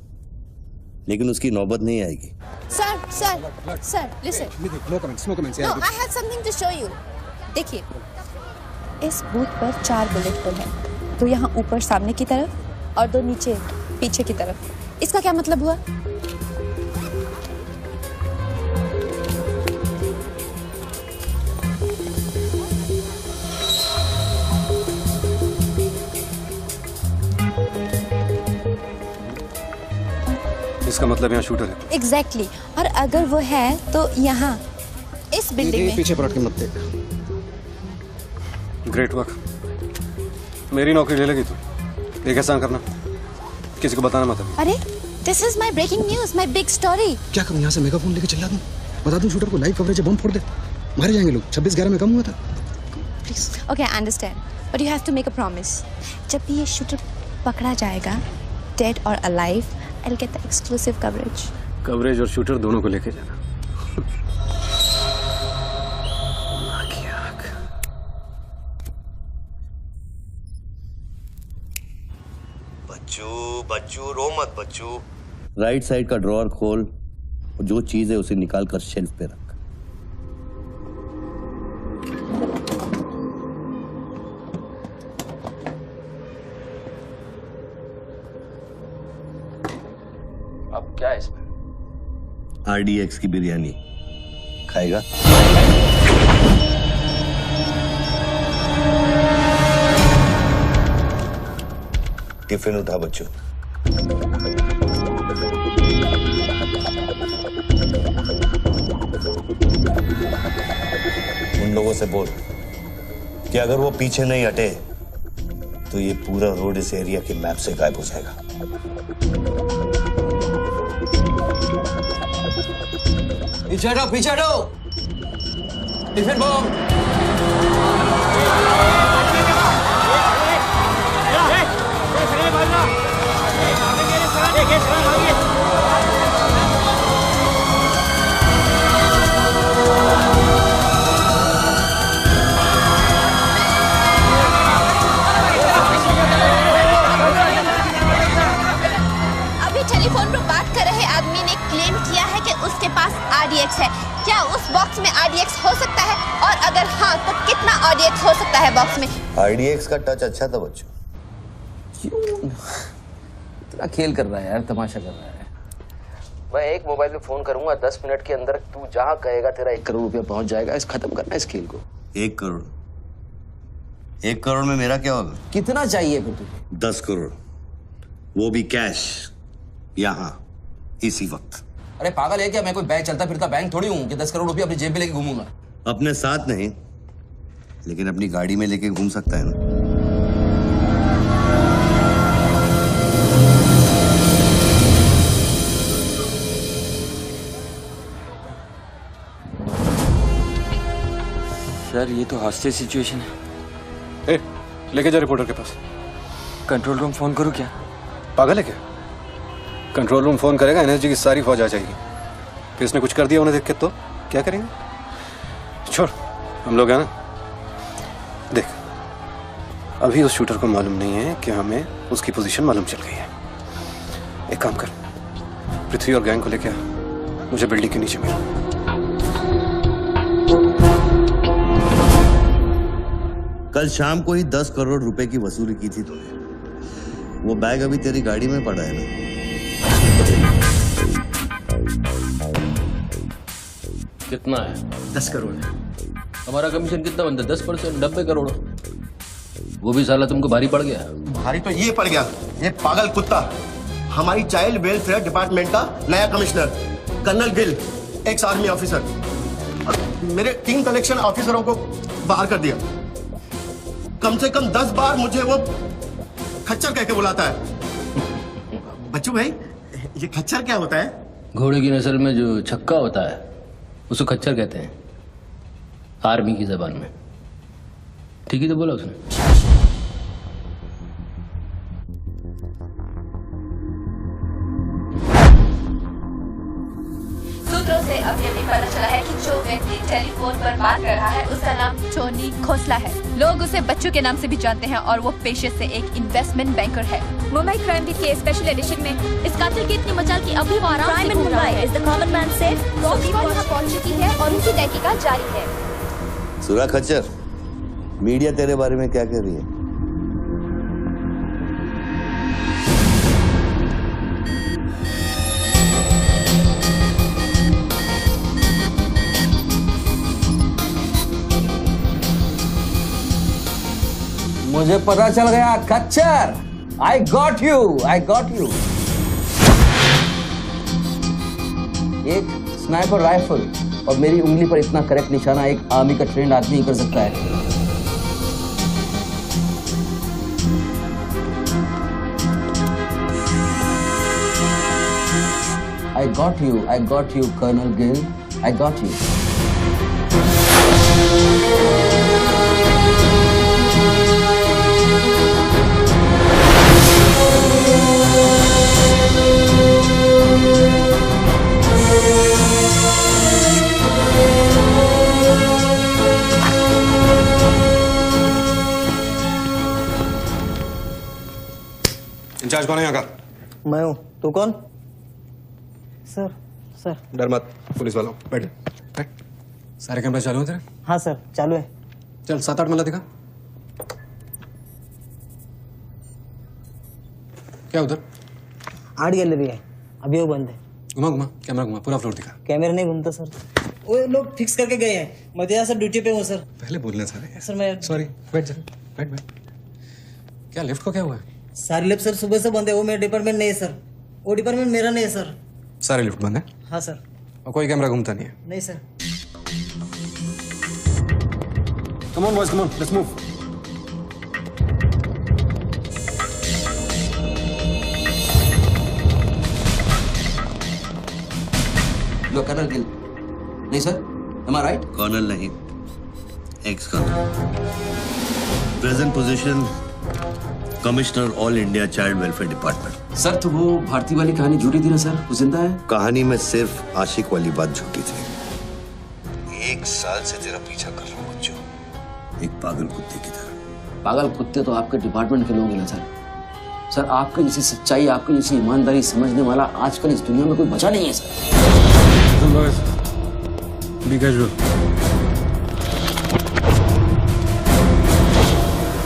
लेकिन उसकी नौबत नहीं आएगी। Sir, listen. No comments. No, I have something to show you. देखिए, इस बूथ पर 4 बुलेट होल है, 2 यहाँ ऊपर सामने की तरफ और 2 नीचे पीछे की तरफ। इसका क्या मतलब हुआ? इसका मतलब यहाँ शूटर है। एग्जैक्टली और अगर वो है तो यहाँ इस बिल्डिंग में। पीछे पलट के मत देख। Great work. मेरी नौकरी ले लेगी तू। एक एहसान करना, किसी को बताना मत। अरे this is my breaking news, my big story. क्या करूँ, यहाँ से मेगाफोन लेके चिल्ला दूँ, बता दूँ शूटर को लाइव कवरेज है, बम फोड़ दे, मारे जाएंगे लोग। 26/11 में कम हुआ था। Please okay I understand but you have to make a promise. जब भी ये शूटर पकड़ा जाएगा, डेड और alive, I'll get the exclusive coverage. Coverage और शूटर दोनों को लेके जाना। बच्चू रो मत बच्चू। राइट साइड का ड्रॉअर खोल और जो चीज है उसे निकाल कर शेल्फ पे रख। अब क्या है इसमें? RDX की बिरयानी खाएगा? टिफिन उठा बच्चों। उन लोगों से बोल कि अगर वो पीछे नहीं हटे तो ये पूरा रोड इस एरिया के मैप से गायब हो जाएगा। पीछे हटो, पीछे हटो। Tiffin bomb. अभी टेलीफोन पर बात कर रहे आदमी ने क्लेम किया है कि उसके पास RDX है। क्या उस बॉक्स में RDX हो सकता है, और अगर हाँ तो कितना RDX हो सकता है बॉक्स में? RDX का टच अच्छा था बच्चों। क्यों इतना खेल कर रहा है यार, तमाशा कर रहा है। मैं एक मोबाइल पे फोन करूंगा, 10 मिनट के अंदर तू जहां कहेगा तेरा 1 करोड़ रुपया पहुंच जाएगा। इस खत्म करना है इस खेल को। 1 करोड़? 1 करोड़ में मेरा क्या होगा? कितना चाहिए फिर तुझे? 10 करोड़, वो भी कैश, यहाँ इसी वक्त। अरे पागल है क्या? मैं कोई बैंक चलता फिरता बैंक थोड़ी हूँ कि 10 करोड़ रुपया अपनी जेब में लेके घूमूंगा। अपने साथ नहीं, लेकिन अपनी गाड़ी में लेके घूम सकता है ना। सर ये तो हॉस्टेज सिचुएशन है। लेके जा रिपोर्टर के पास। कंट्रोल रूम फोन करूं क्या? पागल है क्या? कंट्रोल रूम फोन करेगा, एनएसजी की सारी फौज आ जाएगी। फिर इसने कुछ कर दिया उन्हें देख के तो क्या करेंगे? छोड़, हम लोग हैं ना। देख, अभी उस शूटर को मालूम नहीं है कि हमें उसकी पोजीशन मालूम चल गई है। एक काम कर, पृथ्वी और गैंग को लेके आ, मुझे बिल्डिंग के नीचे मिल। कल शाम को ही 10 करोड़ रुपए की वसूली की थी तूने। वो बैग अभी तेरी गाड़ी में पड़ा है ना? कितना है? 10 करोड़ है। हमारा कमीशन कितना बनता है? 10%, 90 करोड़। वो भी साला तुमको भारी पड़ गया। भारी तो ये पड़ गया, ये पागल कुत्ता हमारी चाइल्ड वेलफेयर डिपार्टमेंट का नया commissioner colonel Gill, ex army officer, मेरे 3 कलेक्शन ऑफिसरों को बाहर कर दिया। कम से कम 10 बार मुझे वो खच्चर कह के बुलाता है। बच्चू भाई, ये खच्चर क्या होता है? घोड़े की नस्ल में जो छक्का होता है उसको खच्चर कहते हैं, आर्मी की जबान में। ठीक ही तो बोला उसने। सूत्रों से अभी अभी पता चला है कि जो व्यक्ति टेलीफोन पर बात कर रहा है उसका नाम टोनी खोसला है। लोग उसे बच्चू के नाम से भी जानते हैं और वो पेशे से एक इन्वेस्टमेंट बैंकर है। मुंबई क्राइम बीट के स्पेशल एडिशन में इस कातिल की इतनी मचाल की अभी वो आराम से घूम रहा है। Is the common man safe? Police यहाँ पहुंच चुकी है और उनकी तहकीकात जारी है। सुरा खच्चर, मीडिया तेरे बारे में क्या कह रही है? मुझे पता चल गया खच्चर। I got you, I got you। एक स्नाइपर राइफल और मेरी उंगली पर इतना करेक्ट निशाना एक आर्मी का ट्रेंड आदमी ही कर सकता है। I got you, Colonel Gill, I got you। Incharge कौन है यहाँ का? मैं हूँ। तू कौन? Sir sir. डर मत, पुलिस वालों। बैठ बैठ। सारे कैमरे चालू हैं तेरे? हाँ सर चालू है। चल 7-8 मल्ला दिखा। क्या उधर? 8 गैलरी है, अभी वो बंद है। घुमा घुमा, कैमरा घुमा, पूरा फ्लोर दिखा। कैमरा नहीं घूमता सर, वो लोग फिक्स करके गए हैं। मैं तो यहाँ सर ड्यूटी पे हूँ सर। पहले बोलना सारे। सर मैं सॉरी, बैठ जा, बैठ बैठ। क्या लिफ्ट को क्या हुआ है? सारे लिफ्ट सर सुबह से बंद है। वो मेरा डिपार्टमेंट नहीं है सर, वो डिपार्टमेंट मेरा नहीं है सर। सारे लिफ्ट बंद है? हाँ सर। और कोई कैमरा घूमता नहीं है? नहीं sir. Come on boys, come on, let's move. लो कर्नल गिल। नहीं sir, am I right? Colonel नहीं, ex colonel. Present position commissioner all India child welfare department. Sir तो वो भारती वाली कहानी झूठी थी ना सर, वो जिंदा है? कहानी में सिर्फ आशिक वाली बात झूठी थी। 1 साल से तेरा पीछा कर रहा हूँ बच्चों, एक पागल कुत्ते की तरह। पागल कुत्ते तो आपके डिपार्टमेंट के लोग हैं ना सर। सर आपकी जैसी सच्चाई, आपकी जैसी ईमानदारी समझने वाला आजकल इस दुनिया में कोई बचा नहीं है सर। Be casual।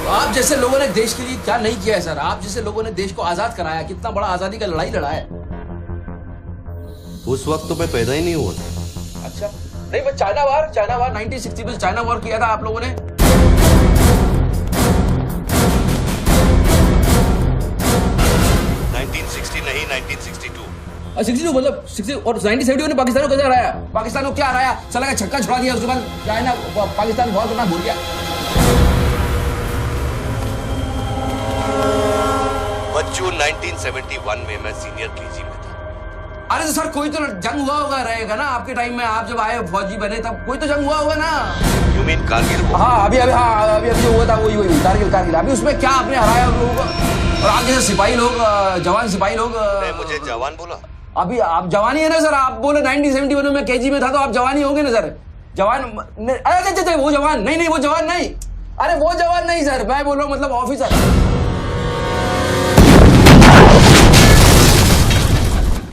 आप जैसे लोगों ने देश के लिए क्या नहीं किया है सर। आप जैसे लोगों ने देश को आजाद कराया, कितना बड़ा आजादी का लड़ाई लड़ा है। उस वक्त तो मैं पैदा ही नहीं हुआ था। अच्छा नहीं, वो चाइना वार 1960 में चाइना वार किया था आप लोगों ने। 1960 नहीं, 1962। 62 मतलब 60 और 1971 ने पाकिस्तान को कैसे हराया? पाकिस्तान को क्या हराया? साला का छक्का छुड़ा दिया, उसके बाद चाइना पाकिस्तान वॉर करना भूल गया। बच्चों 1971 में मैं सीनियर केजी में था। अरे तो सर कोई तो जंग हुआ होगा रहेगा ना आपके टाइम में, आप जब आए फौजी बने तब कोई तो जंग हुआ होगा ना। You mean Kargil? हाँ अभी जो हुआ था वही कारगिल। अभी उसमें क्या आपने हराया उन लोगों को? और आप जैसे सिपाही लोग, जवान सिपाही लोग। मुझे जवान बोला? अभी आप जवानी है ना सर। आप बोले 1971 में मैं केजी में था, तो आप जवानी होंगे ना सर। जवान अरे वो जवान नहीं, वो जवान नहीं। अरे वो जवान नहीं सर, मैं बोल रहा हूँ मतलब officer.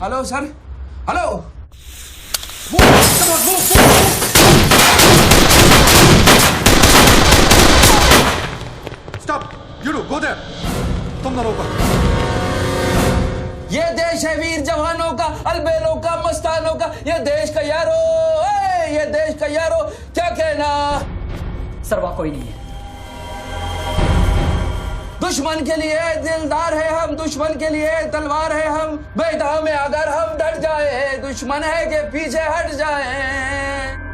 Hello sir, hello. Stop, you do go there. तुम दोनों ऊपर। ये देश है वीर जवानों का, अलबेलों का, मस्तानों का। ये देश का यारो, ये देश का यारो, क्या कहना? सर वहाँ कोई नहीं है। दुश्मन के लिए दिलदार है हम, दुश्मन के लिए तलवार है हम। बेटा में अगर हम डर जाए, दुश्मन है के पीछे हट जाए।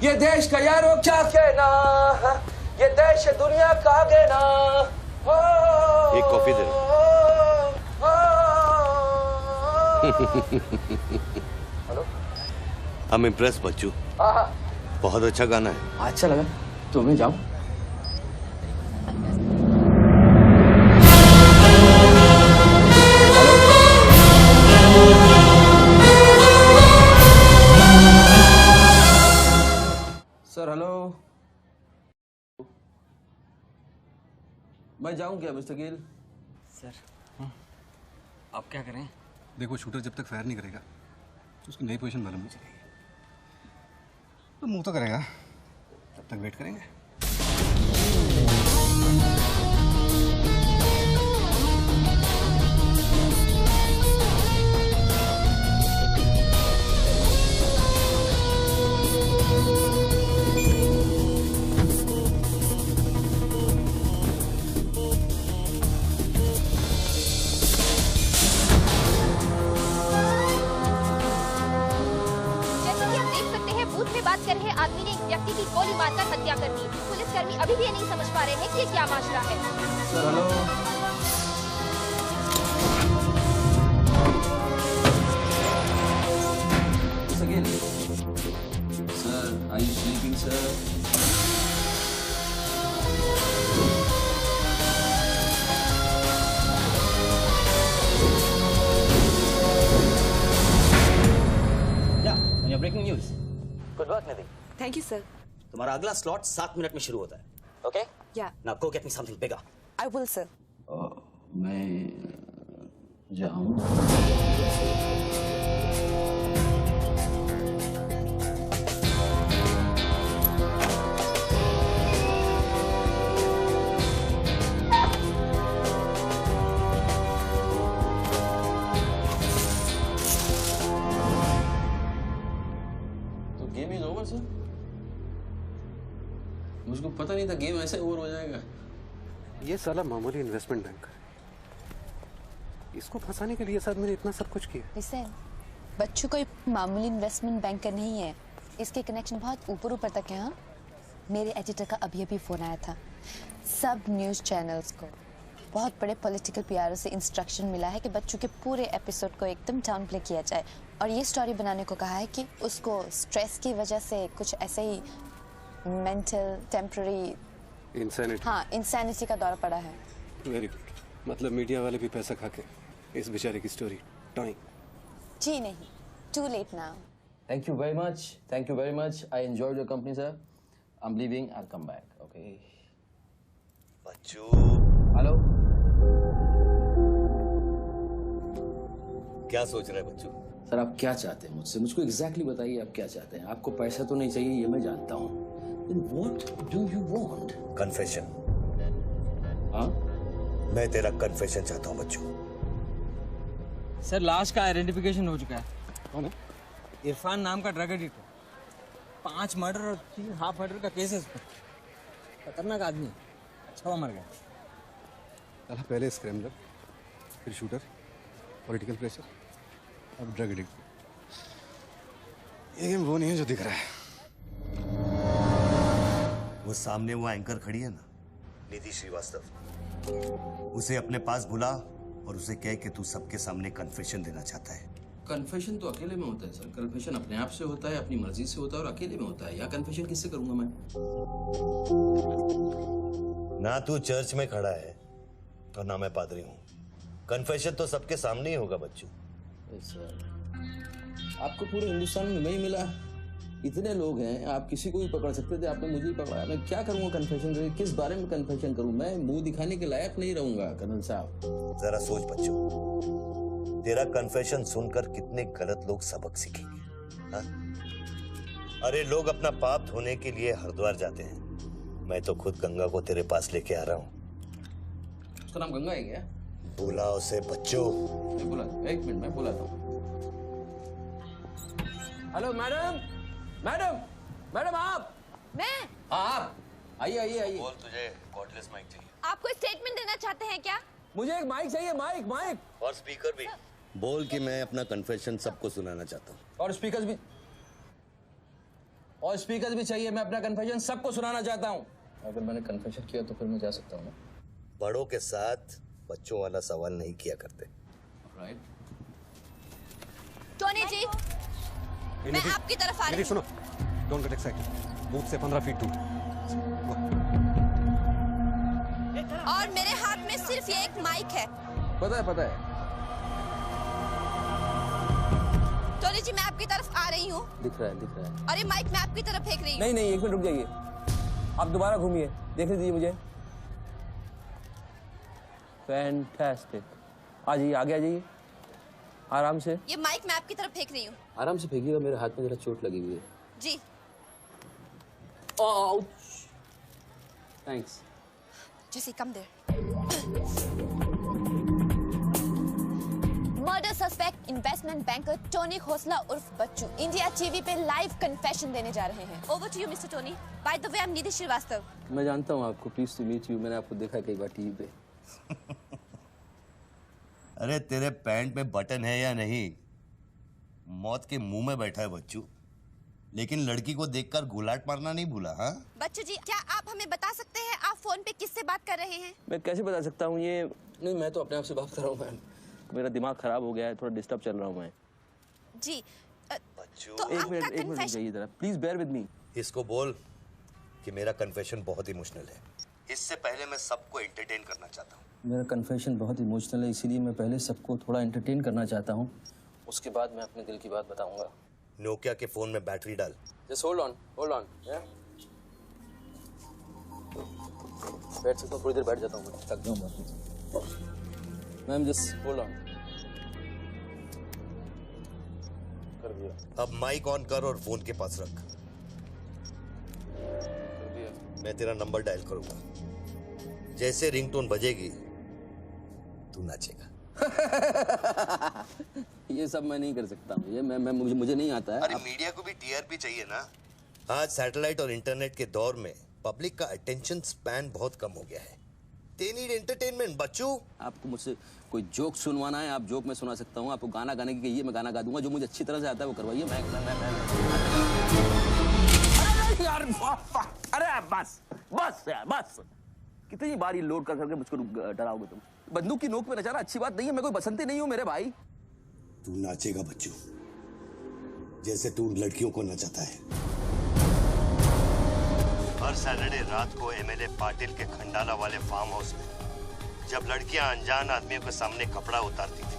ये देश का यारो क्या कहना, ये देश दुनिया का कहना। एक कॉफी दे। I'm impressed बच्चू। बहुत अच्छा गाना है। अच्छा लगा तो मैं जाऊं? सर हेलो, मैं जाऊं क्या मिस्टर गिल? सर आप क्या करें? देखो शूटर जब तक फायर नहीं करेगा तो उसकी नई पोजीशन मालूम नहीं चलेगी। तो मूव तो करेगा, तब तक वेट करेंगे। बात कर रहे आदमी ने एक व्यक्ति की गोली मारकर हत्या कर दी। पुलिसकर्मी अभी भी ये नहीं समझ पा रहे हैं कि ये क्या माजरा है। Sir hello, sir are you sleeping sir? Breaking news. Good work Nidhi. Thank you sir. तुम्हारा अगला स्लॉट 7 मिनट में शुरू होता है। ओके? या। Now go get me something bigger. I will sir. मैं जाऊं? Game is over sir. मुझको पता नहीं था गेम ऐसे ओवर हो जाएगा। ये साला मामूली इन्वेस्टमेंट बैंकर, इसको फंसाने के लिए साथ मैंने इतना सब कुछ किया। लिसन, बच्चू कोई मामूली इन्वेस्टमेंट बैंकर नहीं है। इसके कनेक्शन बहुत ऊपर ऊपर तक है। हाँ, मेरे एडिटर का अभी अभी फोन आया था। सब न्यूज चैनल्स को बहुत बड़े पॉलिटिकल पीआरओ से इंस्ट्रक्शन मिला है कि बच्चू के पूरे एपिसोड को एकदम डाउन प्ले किया जाए और ये स्टोरी बनाने को कहा है कि उसको स्ट्रेस की वजह से कुछ ऐसे ही मेंटल टेम्पररी इंसैनिटी का दौर पड़ा है। Very good. मतलब मीडिया वाले भी पैसा खा के इस बेचारे की स्टोरी टाइम। जी नहीं, too late now. Thank you very much. Thank you very much. I enjoyed your company, sir. I'm leaving. I'll come back. Okay. Bachchu. Hello. क्या सोच रहे हैं बच्चू? सर आप क्या चाहते हैं मुझसे? मुझको एग्जैक्टली बताइए आप क्या चाहते हैं। आपको पैसा तो नहीं चाहिए ये मैं जानता हूँ। Then what do you want? Confession. हाँ? मैं तेरा कन्फेशन चाहता हूँ बच्चू। सर लाश का आइडेंटिफिकेशन हो चुका है। कौन है? इरफान नाम का ड्रग एडिक्ट है। 5 मर्डर और 3 हाफ मर्डर का केस है इस पर। खतरनाक आदमी, अच्छा हुआ मर गया। साला पहले स्क्रैम्बलर, फिर शूटर, पॉलिटिकल प्रेशर, अब ड्रग एडिक्ट। ये गेम वो नहीं है जो दिख रहा है। वो सामने वो एंकर खड़ी है ना, निधि श्रीवास्तव, उसे अपने पास बुला और उसे कह कि तू सबके सामने कन्फेशन देना चाहता है। कन्फेशन तो अकेले में होता है सर। कन्फेशन अपने आप से होता है, अपनी मर्जी से होता है और अकेले में होता है। या कन्फेशन किससे करूंगा मैं? ना तू चर्च में खड़ा है और ना मैं पादरी हूँ। कन्फेशन तो सबके सामने ही होगा बच्चू। सर आपको पूरे हिंदुस्तान में नहीं मिला, इतने लोग हैं, आप किसी को भी पकड़ सकते थे, आपने मुझे ही पकड़ा। मैं क्या करूंगा कन्फेशन? किस बारे में कन्फेशन करूं? मैं मुंह दिखाने के लायक नहीं रहूंगा कर्नल साहब। जरा सोच बच्चू, तेरा कन्फेशन सुनकर कितने गलत लोग सबक सीखेंगे। हाँ? अरे लोग अपना पाप धोने के लिए हरिद्वार जाते हैं, मैं तो खुद गंगा को तेरे पास लेके आ रहा हूँ। उसका नाम गंगा है क्या? बुला उसे बच्चू। मैं बुला, एक मिनट मैं बुलाता हूँ। हेलो मैडम, मैडम, मैडम आप? मैं? आप आइए आइए आइए। बोल, तुझे कॉर्डलेस माइक चाहिए? आप कोई स्टेटमेंट देना चाहते हैं क्या? मुझे एक माइक चाहिए, माइक माइक। और स्पीकर भी। बोल कि मैं अपना कन्फेशन सबको सुनाना चाहता हूँ। और स्पीकर्स भी चाहिए। मैं अपना कन्फेशन सबको सुनाना चाहता हूँ। अगर मैंने कन्फेशन किया तो फिर मैं जा सकता हूँ ना? बड़ों के साथ बच्चों वाला सवाल नहीं किया करते। राइट। टोनी जी, मैं आपकी तरफ आ रही हूँ। सुनो, डोंट गेट एक्साइटेड, बूथ से 15 फीट दूर। और मेरे हाथ में सिर्फ ये एक माइक है। पता है। टोनी जी, मैं आपकी तरफ आ रही हूँ। दिख रहा है। और ये माइक मैं आपकी तरफ फेंक रही हूँ। नहीं, 1 मिनट रुक जाइए। आप दोबारा घूमिए, देख लीजिए मुझे। फैंटास्टिक। आ जाइए, आगे आ जाइए, आराम से। ये माइक मैं आपकी तरफ फेंक रही हूँ। आराम से फेंकिएगा, मेरे हाथ में जरा चोट लगी हुई है। जी। Thanks. Jesse, come there. Murder suspect investment banker Tony Khosla उर्फ बच्चू इंडिया टीवी पे लाइव कन्फेशन देने जा रहे हैं। Over to you mister Tony. By the way, I am Nidhi Srivastava. मैं जानता हूँ आपको, प्लीज टू मीट यू। मैंने आपको देखा कई बार टीवी पे। अरे तेरे पैंट में बटन है या नहीं? मौत के मुंह में बैठा है बच्चू, लेकिन लड़की को देखकर गुलाट मारना नहीं भूला। हाँ बच्चू जी, क्या आप हमें बता सकते हैं आप फोन पे किससे बात कर रहे हैं? मैं कैसे बता सकता हूँ ये? नहीं, मैं तो अपने आप से बात कर रहा हूँ मैम। मेरा दिमाग खराब हो गया है, थोड़ा डिस्टर्ब चल रहा हूँ मैं। जी। बच्चू, तो एक मिनट रुकिए जरा, प्लीज बेयर विद मी। इसको बोल कि मेरा कन्फेशन बहुत इमोशनल है। इससे पहले मैं सबको एंटरटेन करना चाहता हूँ। मेरा कन्फेशन बहुत इमोशनल है, इसीलिए मैं पहले सबको थोड़ा एंटरटेन करना चाहता हूँ, उसके बाद मैं अपने दिल की बात बताऊंगा। नोकिया के फोन में बैटरी डाल। Just hold on. बैठ सकता हूँ, थोड़ी देर बैठ जाता हूँ, थक गया हूँ मैम। Just hold on. कर दिया। अब माइक ऑन कर और फोन के पास रख। कर दिया। मैं तेरा नंबर डायल करूंगा, जैसे रिंगटोन बजेगी तू नाचेगा। ये सब मैं नहीं कर सकता हूँ, ये मैं मुझे नहीं आता है। अरे मीडिया को भी टीआरपी चाहिए ना। आज सैटेलाइट और इंटरनेट के दौर में पब्लिक का अटेंशन स्पैन बहुत कम हो गया है। They need entertainment, बच्चू। आपको मुझसे कोई जोक सुनवाना है, आप जोक मैं सुना सकता हूँ। आपको गाना गाने की कहिए, मैं गाना गा दूंगा। जो मुझे अच्छी तरह से आता है वो करवाइए। अरे बस कितनी बार ये लोड कर करके मुझको डराओगे तुम? बंदूक की नोक पे नचाना अच्छी बात नहीं है। मैं कोई बसंती नहीं हूँ मेरे भाई। तू नाचेगा बच्चू, जैसे तू लड़कियों को नचाता है। हर सैटरडे रात को एमएलए पाटिल के खंडाला वाले फार्म हाउस में जब लड़कियां अनजान आदमियों के सामने कपड़ा उतारती थी,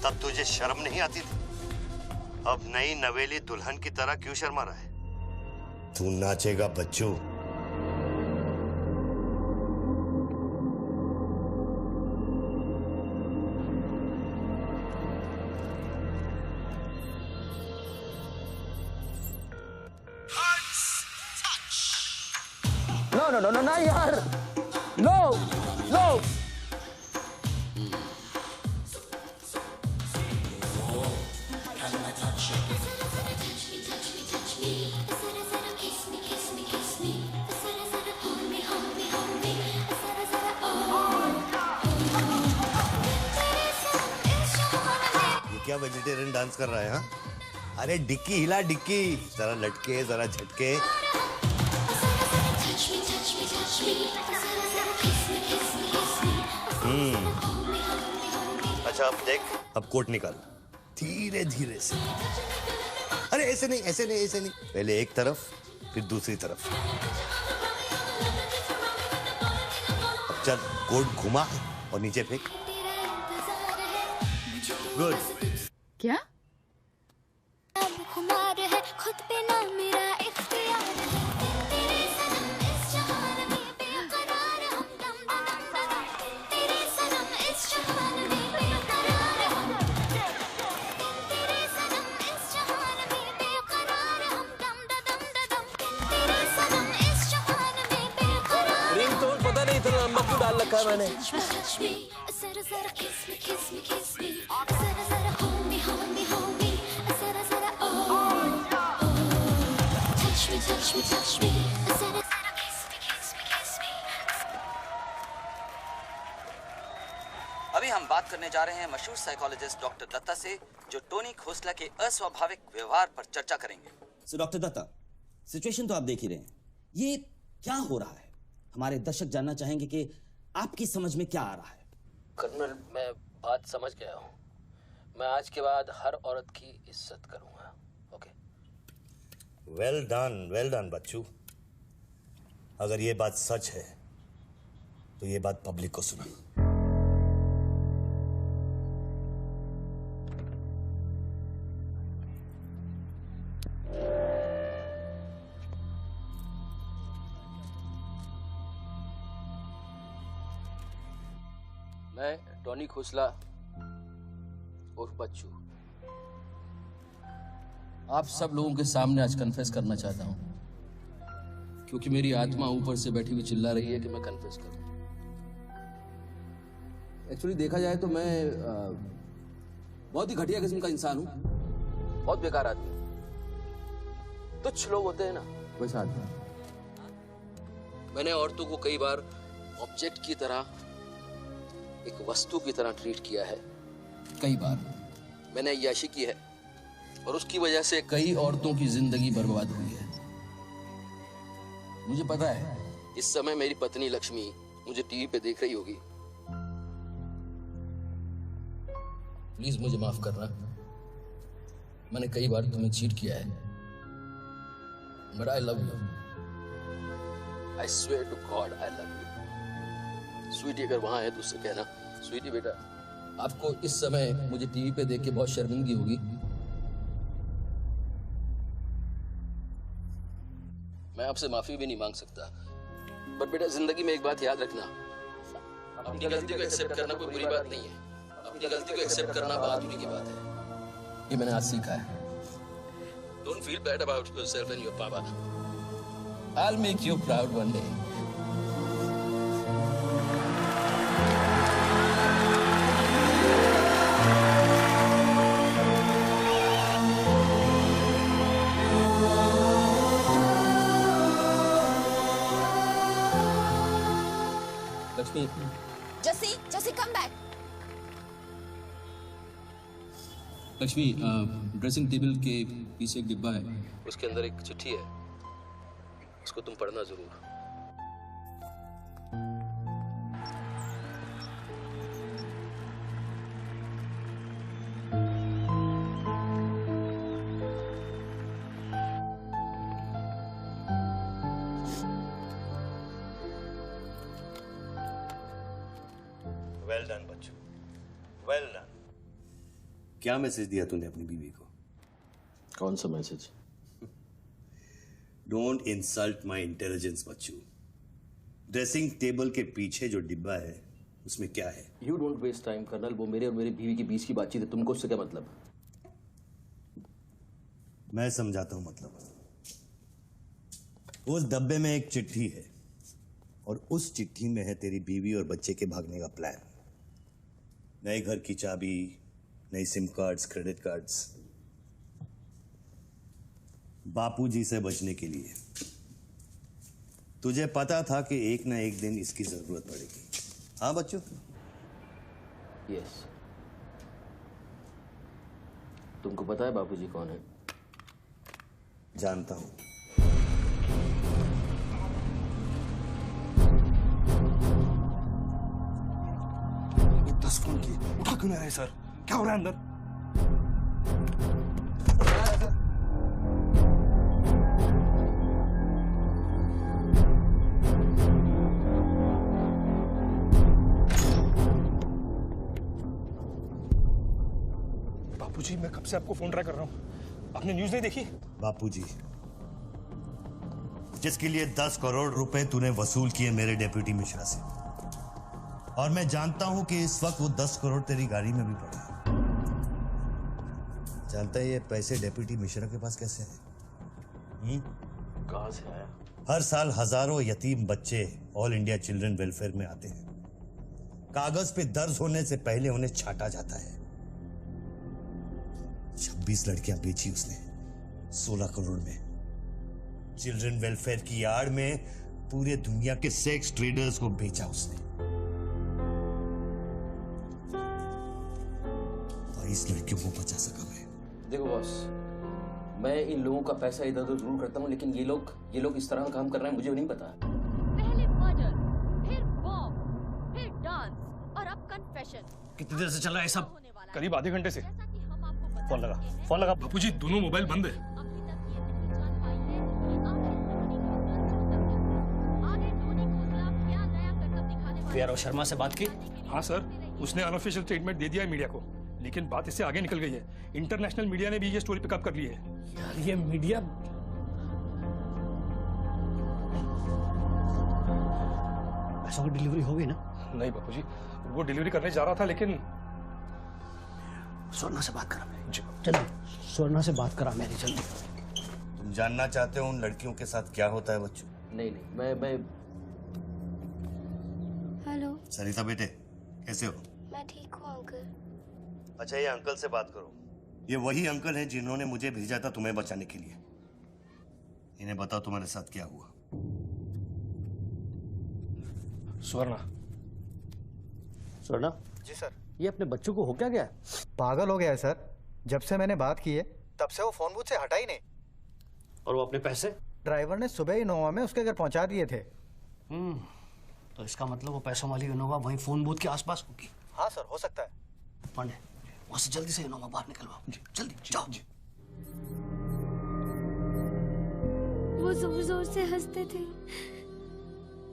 तब तुझे शर्म नहीं आती थी? अब नई नवेली दुल्हन की तरह क्यों शर्मा रहा है? तू नाचेगा बच्चू। No, यार, no. ये क्या वेजिटेरियन डांस कर रहा है? हाँ, अरे डिक्की हिला, डिक्की जरा लटके, जरा झटके। अच्छा अब देख, अब कोट निकाल धीरे धीरे से। अरे ऐसे नहीं। पहले एक तरफ फिर दूसरी तरफ। अब चल, कोट घुमा और नीचे फेंक। गुड। क्या? खुद पे ना मेरा इख्तियार है, तेरे सनम इस जहान में बेकरार हम दम, तेरे सनम इस जहान में बेकरार हम, तेरे सनम इस जहान में बेकरार हम दम, तेरे सनम इस जहान में बेकरार। रिंगटोन पता नहीं इतना लंबा क्यों डाल रखा है मैंने। जरा जरा किस मी जरा जरा hold me जरा जरा touch me जरा जरा kiss me। अभी हम बात करने जा रहे हैं मशहूर साइकोलॉजिस्ट डॉक्टर दत्ता से, जो टोनी खोसला के अस्वाभाविक व्यवहार पर चर्चा करेंगे। सो डॉक्टर दत्ता, सिचुएशन तो आप देख ही रहे हैं, ये क्या हो रहा है? हमारे दर्शक जानना चाहेंगे कि आपकी समझ में क्या आ रहा है। कर्नल, मैं बात समझ गया हूँ। मैं आज के बाद हर औरत की इज्जत करूंगा। ओके? वेल डन बच्चू। अगर ये बात सच है तो ये बात पब्लिक को सुना। मैं टोनी खोसला उर्फ बच्चू आप सब लोगों के सामने आज कन्फेस करना चाहता हूं, क्योंकि मेरी आत्मा ऊपर से बैठी हुई चिल्ला रही है कि मैं कन्फेस करूं। एक्चुअली देखा जाए तो मैं बहुत ही घटिया किस्म का इंसान हूं, बहुत बेकार आदमी। तुच्छ लोग होते हैं ना, वैसा आदमी। मैंने औरतों को कई बार ऑब्जेक्ट की तरह, एक वस्तु की तरह ट्रीट किया है। कई बार मैंने अय्याशी की है और उसकी वजह से कई औरतों की जिंदगी बर्बाद हुई है। मुझे पता है इस समय मेरी पत्नी लक्ष्मी मुझे टीवी पे देख रही होगी। प्लीज मुझे माफ करना, मैंने कई बार तुम्हें चीट किया है, but I love you. I swear to God I love you. Sweetie अगर वहां है तो उससे कहना, स्वीटी बेटा आपको इस समय मुझे टीवी पे देख के बहुत शर्मिंदगी होगी। मैं आपसे माफी भी नहीं मांग सकता, बट बेटा जिंदगी में एक बात याद रखना, अपनी गलती को एक्सेप्ट करना कोई बुरी बात नहीं है, अपनी गलती को एक्सेप्ट करना बहादुरी की बात है। ये मैंने आज सीखा है। Don't feel bad about yourself and your पापा। I'll make you proud one day. Lakshmi, जसी come back. Lakshmi, dressing table के पीछे एक डिब्बा है, उसके अंदर एक चिट्ठी है, उसको तुम पढ़ना जरूर। Well done Bachchu, well done. क्या मैसेज दिया तूने अपनी बीवी को? कौन सा message? Don't insult my intelligence Bachchu. Dressing table के पीछे जो डिब्बा है उसमें क्या है? You don't waste time colonel, वो मेरे और मेरी बीवी के बीच की बातचीत है, तुमको उससे क्या मतलब? मैं समझाता हूं मतलब। उस डब्बे में एक चिट्ठी है और उस चिट्ठी में है तेरी बीवी और बच्चे के भागने का प्लान। नए घर की चाबी, नई सिम कार्ड्स, क्रेडिट कार्ड्स, बापूजी से बचने के लिए। तुझे पता था कि एक ना एक दिन इसकी जरूरत पड़ेगी। हाँ बच्चों? यस। तुमको पता है बापूजी कौन है? जानता हूं। ये 10 फोन की उठा क्यों नहीं रहे सर? क्या हो रहा है अंदर? बापूजी, मैं कब से आपको फोन ट्राई कर रहा हूं, आपने न्यूज नहीं देखी? बापूजी, जिसके लिए 10 करोड़ रुपए तूने वसूल किए मेरे डेप्यूटी मिश्रा से, और मैं जानता हूं कि इस वक्त वो 10 करोड़ तेरी गाड़ी में भी पड़े हैं। जानता है ये पैसे डेप्यूटी मिश्रा के पास कैसे हैं? कहां से आया? हर साल हजारों यतीम बच्चे ऑल इंडिया चिल्ड्रन वेलफेयर में आते हैं। कागज पे दर्ज होने से पहले उन्हें छांटा जाता है। 26 लड़कियां बेची उसने 16 करोड़ में। चिल्ड्रन वेलफेयर की आड़ में पूरे दुनिया के सेक्स ट्रेडर्स को बेचा उसने। 22 लड़कियों को बचा सका मैं। देखो बॉस, मैं इन लोगों का पैसा इधर उधर जरूर करता हूँ, लेकिन ये लोग इस तरह का काम कर रहे हैं, मुझे नहीं पता। पहले मर्डर, फिर बॉम्ब, फिर डांस और अब कन्फेशन। कितनी देर से चल रहा है सब? करीब आधे घंटे से। फोन लगा बापूजी, दोनों मोबाइल बंद है। यार शर्मा से बात की? हाँ सर, उसने अनऑफिशियल स्टेटमेंट दे दिया है मीडिया को, लेकिन बात इससे आगे निकल गई है। इंटरनेशनल मीडिया ने भी ये स्टोरी पिकअप कर ली है। यार ये मीडिया पैसों की डिलीवरी हो गई ना? नहीं बापूजी, वो डिलीवरी करने जा रहा था, लेकिन स्वर्णा से बात करा मेरी, जल्दी स्वर्णा से बात करा मेरी, जल्दी। तुम जानना चाहते हो उन लड़कियों के साथ क्या होता है बच्चों? नहीं मैं हेलो सरिता बेटे, कैसे हो? मैं ठीक हूँ अंकल। अच्छा, ये अंकल से बात करो। ये वही अंकल हैं जिन्होंने मुझे भेजा था तुम्हें बचाने के लिए। इन्हें बताओ तुम्हारे साथ क्या हुआ। स्वर्णा जी सर। ये अपने बच्चों को हो क्या गया? पागल हो गया है सर। जब से मैंने बात की है तब से वो फोन बूथ से हटा ही नहीं। और वो अपने पैसे ड्राइवर ने सुबह ही इनोवा में उसके घर पहुंचा दिए थे। तो इसका मतलब वो पैसों वाली इनोवा वहीं फोन बूथ के आसपास होगी। हाँ सर, हो सकता है। पांडे, वहां से जल्दी से इनोवा बाहर निकलवाओ, जल्दी जाओ। वो जोर जोर से हंसते थे,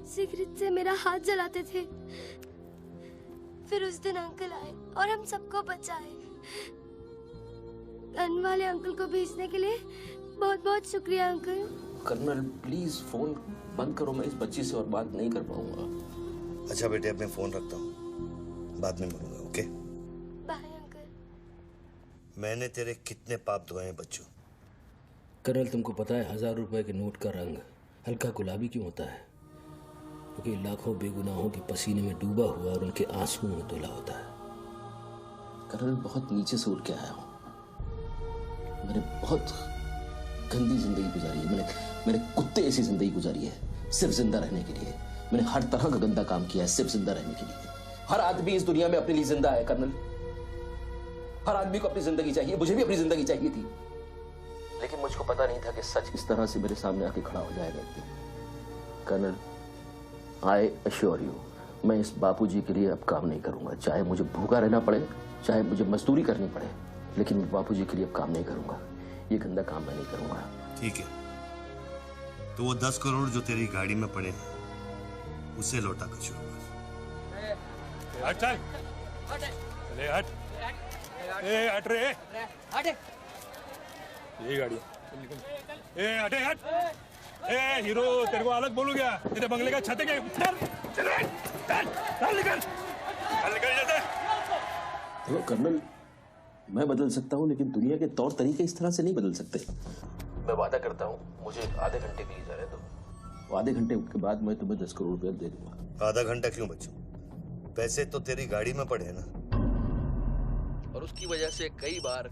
सिगरेट से मेरा हाथ जलाते थे। फिर उस दिन अंकल आए और हम सबको बचाए। गन वाले अंकल को भेजने के लिए बहुत बहुत शुक्रिया अंकल। कर्नल प्लीज फोन बंद करो, मैं इस बच्ची से और बात नहीं कर पाऊंगा। अच्छा बेटे, अब मैं फोन रखता हूँ, बाद में मिलूंगा। Okay bye uncle. मैंने तेरे कितने पाप धोए हैं बच्चों। कर्नल, तुमको पता है 1000 रुपए के नोट का रंग हल्का गुलाबी क्यों होता है? क्योंकि लाखों बेगुनाहों के पसीने में डूबा हुआ और उनके आंसुओं में धुला होता है। कर्नल, बहुत नीचे से उठ के आया हूं। मैंने बहुत गंदी जिंदगी गुजारी है। मैंने कुत्ते ऐसी जिंदगी गुजारी है सिर्फ जिंदा रहने के लिए। मैंने हर तरह का गंदा काम किया है सिर्फ जिंदा रहने के लिए। हर आदमी इस दुनिया में अपने लिए जिंदा है कर्नल। हर आदमी को अपनी जिंदगी चाहिए, मुझे भी अपनी जिंदगी चाहिए थी, लेकिन मुझको पता नहीं था कि सच इस तरह से मेरे सामने आके खड़ा हो जाएगा एक दिन। कर्नल, आई अश्योर यू, मैं इस बापूजी के लिए अब काम नहीं करूंगा। चाहे मुझे भूखा रहना पड़े, चाहे मुझे मजदूरी करनी पड़े, लेकिन मैं बापूजी के लिए अब काम नहीं करूंगा। ये गंदा काम मैं नहीं करूंगा। ठीक है, तो वो 10 करोड़ जो तेरी गाड़ी में पड़े हैं उसे लौटा कर शुरू कर। हट चल, ले हट, ए हट रे, हट, ये गाड़ी ए हटे हट। ए हीरो, तेरे को अलग बोलू क्या? तेरे बंगले का छत है क्या? चल निकल जैसे। देखो कर्नल, मैं बदल सकता हूँ, लेकिन दुनिया के तौर तरीके इस तरह से नहीं बदल सकते। मैं वादा करता हूँ, मुझे आधे घंटे के लिए जाने दो। आधे घंटे के बाद मैं तुम्हें 10 करोड़ रुपया दे दूंगा। आधा घंटा क्यों बच्चों? पैसे तो तेरी गाड़ी में पड़े हैं ना। और उसकी वजह से कई बार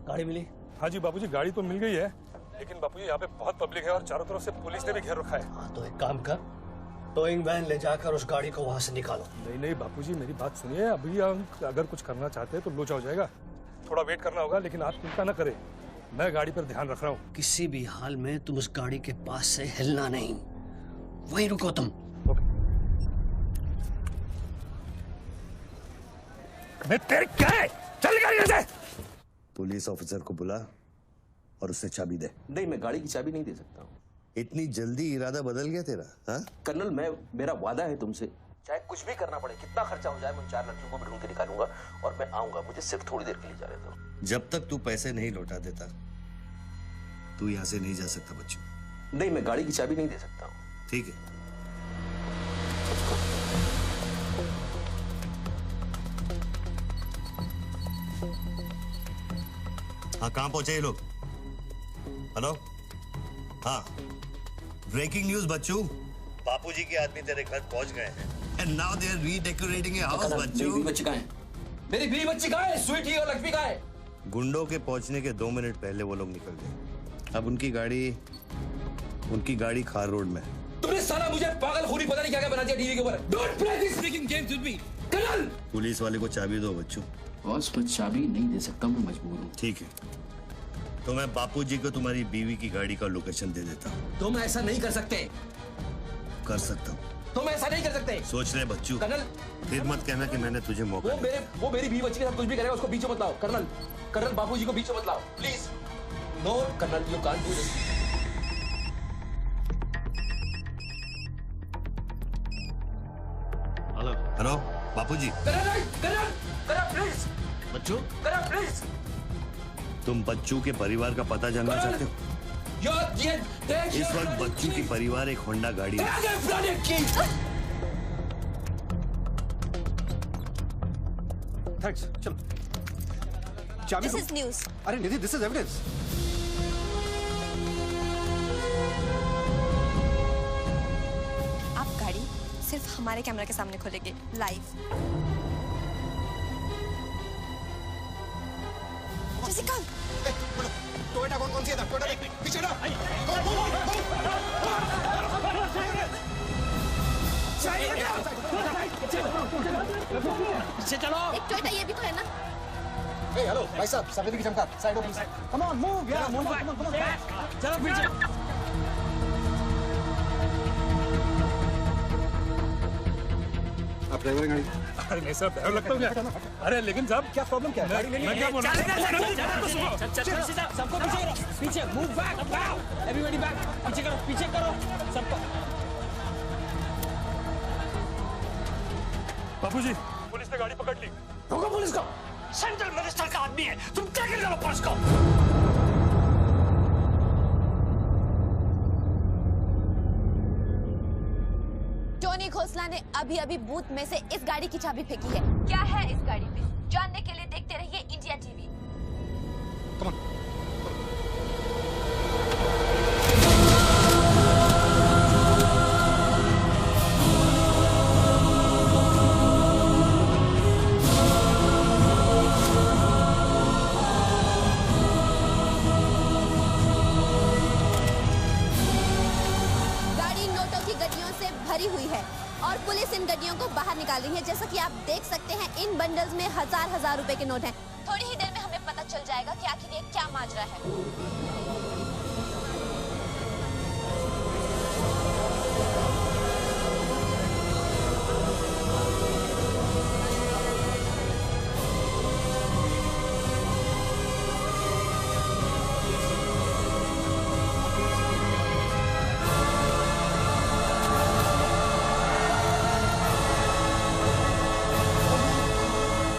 गाड़ी मिली? हाँ जी बापूजी, गाड़ी तो मिल गई है, लेकिन बापूजी यहाँ पे बहुत पब्लिक है और चारों तरफ से पुलिस ने भी घेर रखा है। हाँ तो एक काम कर, टोइंग वैन ले जाकर उस गाड़ी को वहां से निकालो। नहीं बापूजी, मेरी बात सुनिए। अभी हम अगर कुछ करना चाहते हैं तो लोचा हो जाएगा। थोड़ा वेट करना होगा, लेकिन आप चिंता न करें, मैं गाड़ी पर ध्यान रख रहा हूँ। किसी भी हाल में तुम उस गाड़ी के पास से हिलना नहीं, वहीं रुको तुम। मैं तेरे क्या है? चल गाड़ी से। पुलिस ऑफिसर को बुला और उसे चाबी दे। नहीं, मैं गाड़ी की चाबी नहीं दे सकता हूँ। इतनी जल्दी इरादा बदल गया तेरा? हाँ कर्नल, मेरा वादा है तुमसे, चाहे कुछ भी करना पड़े, कितना खर्चा हो जाए, मैं 4 लड़कियों को भी ढूंढ के निकालूंगा और मैं आऊंगा। मुझे सिर्फ थोड़ी देर के लिए जाने दो। जब तक तू पैसे नहीं लौटा देता तू यहाँ से नहीं जा सकता बच्चों। नहीं, मैं गाड़ी की चाबी नहीं दे सकता हूँ। ठीक है, हाँ कहाँ पहुंचे ये लोग? हेलो, हाँ ब्रेकिंग न्यूज बच्चों, बापूजी के आदमी तेरे घर पहुंच गए हैं and now they are redecorating your house. बच्चों, मेरी बच्ची कहाँ है? मेरी बीवी बच्ची कहाँ है? स्वीटी और लक्ष्मी कहाँ है? गुंडों के पहुंचने के 2 मिनट पहले वो लोग निकल गए। अब उनकी गाड़ी खार रोड में है। तुमने साला मुझे पागल खूनी पता नहीं क्या क्या बना दिया टीवी के ऊपर। Don't play this speaking games with me colonel. Police वाले को चाबी दो बच्चों। बॉस, मैं चाबी नहीं दे सकता, मैं मजबूर हूँ। ठीक है, तो मैं बापूजी को तुम्हारी बीवी की गाड़ी का लोकेशन दे देता हूँ। तुम ऐसा नहीं कर सकते। कर सकता हूँ। तुम ऐसा नहीं कर सकते। सोच ले बच्चू, कर्नल, फिर मत कहना कि मैंने तुझे मौका दिया। वो मेरी बीवी बच्ची के साथ कुछ भी करेगा उसको बीच में मत लाओ। कर्नल, कर्नल बापूजी को बीच में मत लाओ please. No colonel, you can't do this. Hello Bapuji. Colonel, colonel, colonel please. Bachchu, colonel please. तुम बच्चू के परिवार का पता जानना चाहते हो? इस वक्त बच्चू की परिवार एक होंडा गाड़ी है। थैंक्स, चलो। चाबी दिस इज न्यूज़। अरे निधि, दिस इज एविडेंस। आप गाड़ी सिर्फ हमारे कैमरा के सामने खोलेंगे लाइव। जैसिका, टोयोटा कौन सी है? टोयोटा देख पीछे ना। पीछे चलो। एक टोयोटा ये भी तो है ना? हेलो भाई साहब, सफेदी की चमकार, side please. Come on move यार, मूव कम ऑन। चलो पीछे। आप ड्राइवर हैं गाड़ी? अरे नहीं साहब, ड्राइवर लगता हूँ क्या? अरे लेकिन साहब क्या प्रॉब्लम क्या है? गाड़ी लेनी मैं क्या बोल रहा सबको पीछे करो, पीछे मूव बैक, एवरीबॉडी बैक, पीछे करो सबको। बापूजी, पुलिस ने गाड़ी पकड़ ली। रोको पुलिस को। सेंट्रल मिनिस्टर का आदमी है, तुम क्या कर रहे हो पुलिस को? टोनी खोसला ने अभी अभी बूथ में से इस गाड़ी की चाबी फेंकी है। क्या है इस गाड़ी में? जानने के लिए देखते रहिए इंडिया टीवी। गाड़ी नोटों की गड्डियों से भरी हुई है और पुलिस इन गड्डियों को बाहर निकाल रही है। जैसा कि आप देख सकते हैं, इन बंडल्स में हजार रुपए के नोट हैं। थोड़ी ही देर में हमें पता चल जाएगा कि आखिर ये क्या माजरा है।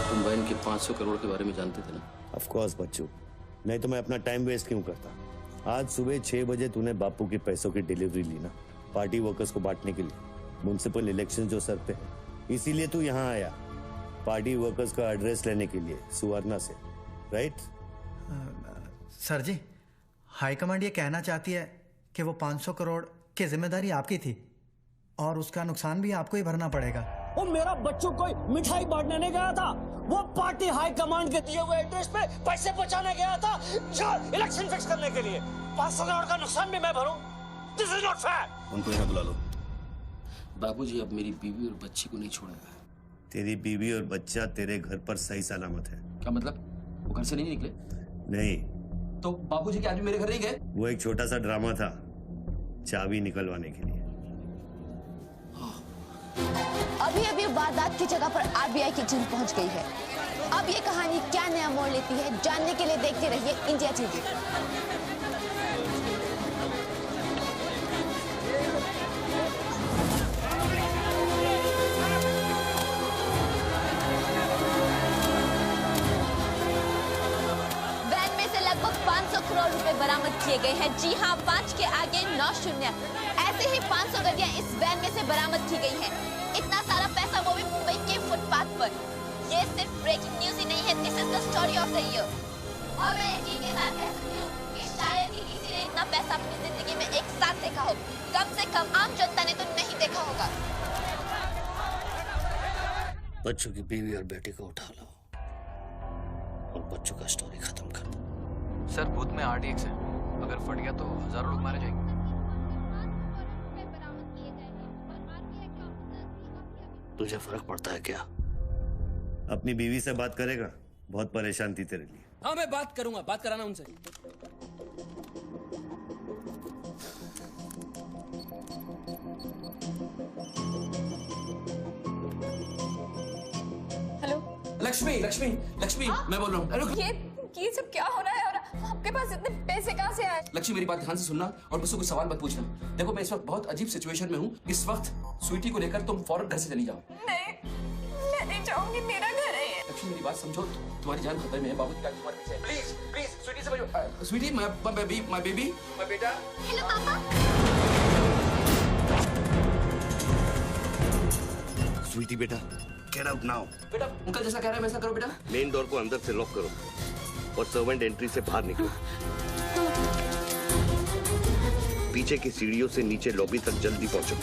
तुम बहन के 500 करोड़ के बारे में जानते थे ना? ऑफ कोर्स बच्चू, नहीं तो मैं अपना टाइम वेस्ट क्यों करता। आज सुबह 6 बजे तूने बापू के पैसों की डिलीवरी ली ना, पार्टी वर्कर्स को बांटने के लिए। म्युनिसिपल इलेक्शन जो सर पे है, इसीलिए तू यहाँ आया, पार्टी वर्कर्स का एड्रेस लेने के लिए सुवर्णा से, राइट? सर जी, हाईकमांड ये कहना चाहती है कि वो 500 करोड़ की जिम्मेदारी आपकी थी और उसका नुकसान भी आपको ही भरना पड़ेगा। वो मेरा बच्चों को मिठाई बांटने नहीं गया था, वो पार्टी हाई कमांड के दिए हुए एड्रेस पे पैसे पहुंचाने गया था जो इलेक्शन फिक्स करने के लिए। 500 करोड़ का नुकसान भी मैं भरूं? This is not fair. उनको यहाँ बुला लो। बाबूजी, अब मेरी बीवी और बच्ची को नहीं छोड़ेगा। तेरी बीवी और बच्चा तेरे घर पर सही सलामत है। क्या मतलब? वो घर से नहीं निकले? नहीं। तो बापूजी के आदमी मेरे घर नहीं गए? वो एक छोटा सा ड्रामा था, चाबी निकलवाने के लिए। अभी अभी वारदात की जगह पर आरबीआई की टीम पहुंच गई है। अब ये कहानी क्या नया मोड़ लेती है, जानने के लिए देखते रहिए इंडिया टीवी। वैन में से लगभग 500 करोड़ रुपए बरामद किए गए हैं। जी हां, 5 के आगे 9 शून्य। ऐसे ही 500 गड्डियां इस वैन में से बरामद की गई हैं। इतना सारा पैसा, वो भी मुंबई के फुटपाथ पर। ये सिर्फ ब्रेकिंग न्यूज ही नहीं है, this is the story of the year. और मैं यकीन के साथ कह सकती हूँ कि शायद ही किसी ने इतना पैसा अपनी जिंदगी में एक साथ देखा हो। कम से कम आम जनता ने तो नहीं देखा होगा। बच्चों की बीवी और बेटी को उठा लो और बच्चों का स्टोरी खत्म कर दो। सर, बूथ में आरडीएक्स है, अगर फट गया तो हजारों लोग मारे जाएंगे। तुझे फर्क पड़ता है क्या? अपनी बीवी से बात करेगा? बहुत परेशान थी तेरे लिए। हाँ, मैं बात करूंगा, बात कराना उनसे। हेलो लक्ष्मी लक्ष्मी लक्ष्मी, मैं बोल रहा हूँ। अरे ये सब क्या हो रहा है और आपके पास इतने पैसे कहाँ से आए? लक्ष्मी, मेरी बात ध्यान से सुनना और मुझसे कुछ सवाल मत पूछना। देखो, मैं इस वक्त बहुत अजीब सिचुएशन में हूँ। इस वक्त स्वीटी को लेकर तुम फौरन घर से चली जाओ। नहीं, मैं नहीं जाऊंगी, मेरा घर है ये। लक्ष्मी, मेरी बात समझो, तुम्हारी जान खतरे में है। बाबू की गाड़ी तुम्हारे पीछे है। प्लीज प्लीज स्वीटी समझो। स्वीटी, माय बेबी, माय बेटा। हेलो पापा। स्वीटी बेटा, गेट आउट नाउ। बेटा, अंकल जैसा कह रहा है वैसा करो बेटा। मेन डोर को अंदर से लॉक करो और सर्वेंट एंट्री से बाहर निकलो। पीछे की सीढ़ियों से नीचे लॉबी तक जल्दी पहुंचो।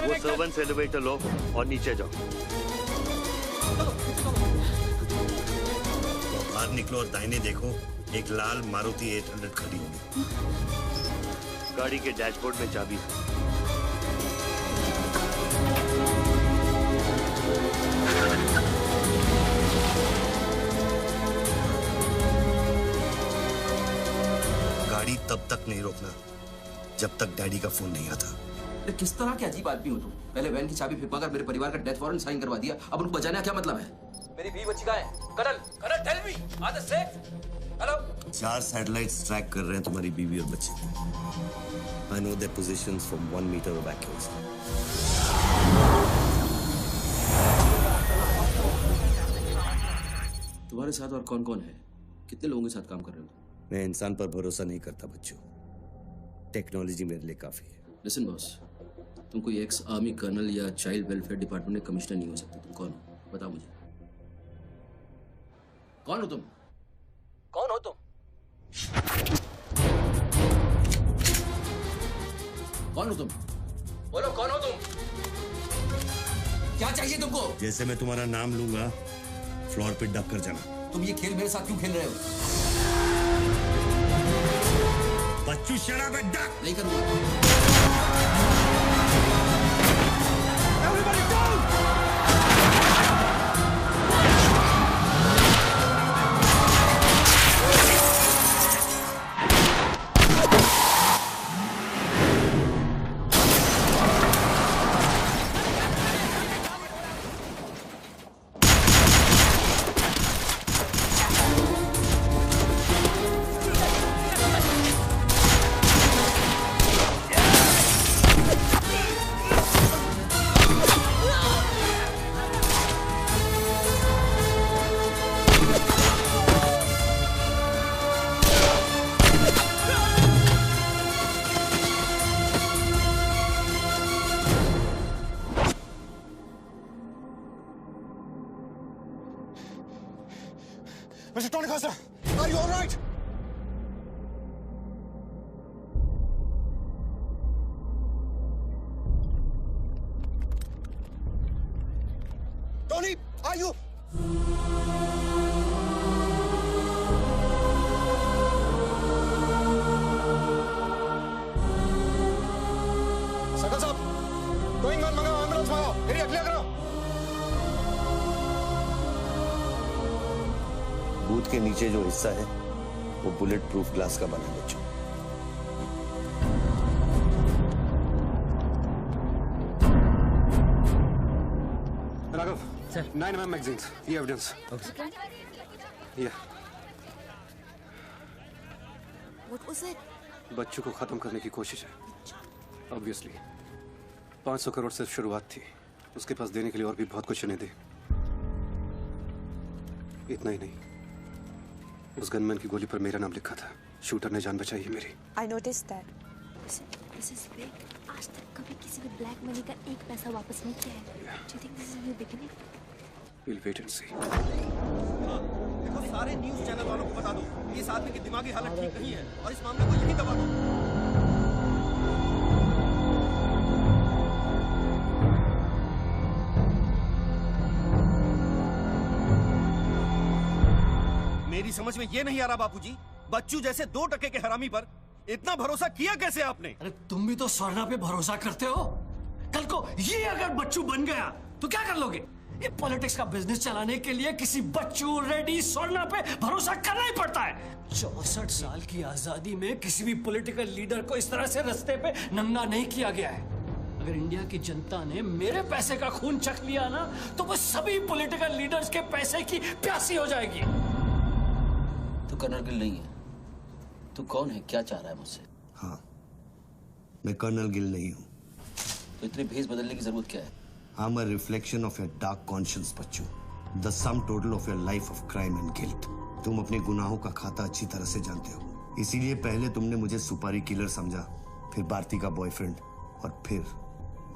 वो सर्वेंट्स एलिवेटर लो और नीचे जाओ। बाहर निकलो और दाहिने देखो, एक लाल मारुति 800 खड़ी होगी। गाड़ी के डैशबोर्ड में चाबी है। गाड़ी तब तक नहीं रोकना जब तक डैडी का फोन नहीं आता। किस तरह के अजीब आदमी हो तुम? पहले वैन की चाबी फिरवा कर मेरे परिवार का डेथ वारंट साइन करवा दिया, अब उनको बचाने का क्या मतलब है? मेरी बीवी बच्ची कहाँ है? Colonel tell me, are they safe? Hello? 4 satellites track कर रहे हैं तुम्हारी बीवी और बच्चे। I know their positions from 1 metre of accuracy. तुम्हारे साथ और कौन कौन है? कितने लोगों के साथ काम कर रहे हो? मैं इंसान पर भरोसा नहीं करता बच्चों, टेक्नोलॉजी मेरे लिए काफी है। लिसन बॉस, तुम कोई एक्स आर्मी कर्नल या चाइल्ड वेलफेयर डिपार्टमेंट के कमिश्नर नहीं हो सकते। तुम कौन हो? बताओ मुझे, कौन हो तुम? कौन हो तुम? कौन हो तुम? बोलो, कौन हो तुम? क्या चाहिए तुमको? जैसे मैं तुम्हारा नाम लूंगा, फ्लोर पे डक कर जाना। तुम ये खेल मेरे साथ क्यों खेल रहे हो? बच्चू शराब है, डक। नहीं करूंगा। Mr. Tony Costa, are you all right? Tony, are you? Sakal साहब, गोइंग ऑन मंगाओ, एम्बुलेंस मंगाओ, एरिया क्लियर करो। बूथ के नीचे जो हिस्सा है वो बुलेट प्रूफ ग्लास का बना है बच्चों। राघव सर, 9mm मैगजीन्स, ये एविडेंस। ये What was it? बच्चों को खत्म करने की कोशिश है। ऑब्वियसली 500 करोड़ सिर्फ शुरुआत थी, उसके पास देने के लिए और भी बहुत कुछ नहीं दे। इतना ही नहीं, उस गनमैन की गोली पर मेरा नाम लिखा था। शूटर ने जान बचाई है मेरी। I noticed that. This is big. आज तक कभी किसी ने ब्लैक मनी का एक पैसा वापस नहीं किया है। Do you think this is a new beginning? We'll wait and see. देखो, सारे न्यूज़ चैनल वालों को बता दो, इस आदमी की दिमागी हालत ठीक नहीं है और इस मामले को यहीं दबा दो। मेरी समझ में ये नहीं आ रहा बापूजी, बच्चू जैसे 2 टके के हरामी पर इतना भरोसा किया कैसे आपने? अरे तुम भी तो स्वर्णा पे भरोसा करते हो। कल को ये अगर बच्चू बन गया तो क्या कर लोगे? ये पॉलिटिक्स का बिजनेस चलाने के लिए किसी बच्चू रेड्डी स्वर्णा पे भरोसा करना ही पड़ता है। 64 साल की आजादी में किसी भी पॉलिटिकल लीडर को इस तरह से रास्ते पे नंगा नहीं किया गया है। अगर इंडिया की जनता ने मेरे पैसे का खून चख लिया ना, तो वो सभी पॉलिटिकल लीडर्स के पैसे की प्यासी हो जाएगी। तू कर्नल गिल नहीं है। तू कौन है, क्या चाह रहा है मुझसे? हाँ, मैं कर्नल गिल नहीं हूँ। तो इतनी भेस बदलने की जरूरत क्या है? I'm a reflection of your dark conscience, Bachchu. The sum total of your life of crime and guilt। तुम अपने गुनाहों का खाता अच्छी तरह से जानते हो, इसीलिए पहले तुमने मुझे सुपारी किलर समझा, फिर भारती का बॉयफ्रेंड, और फिर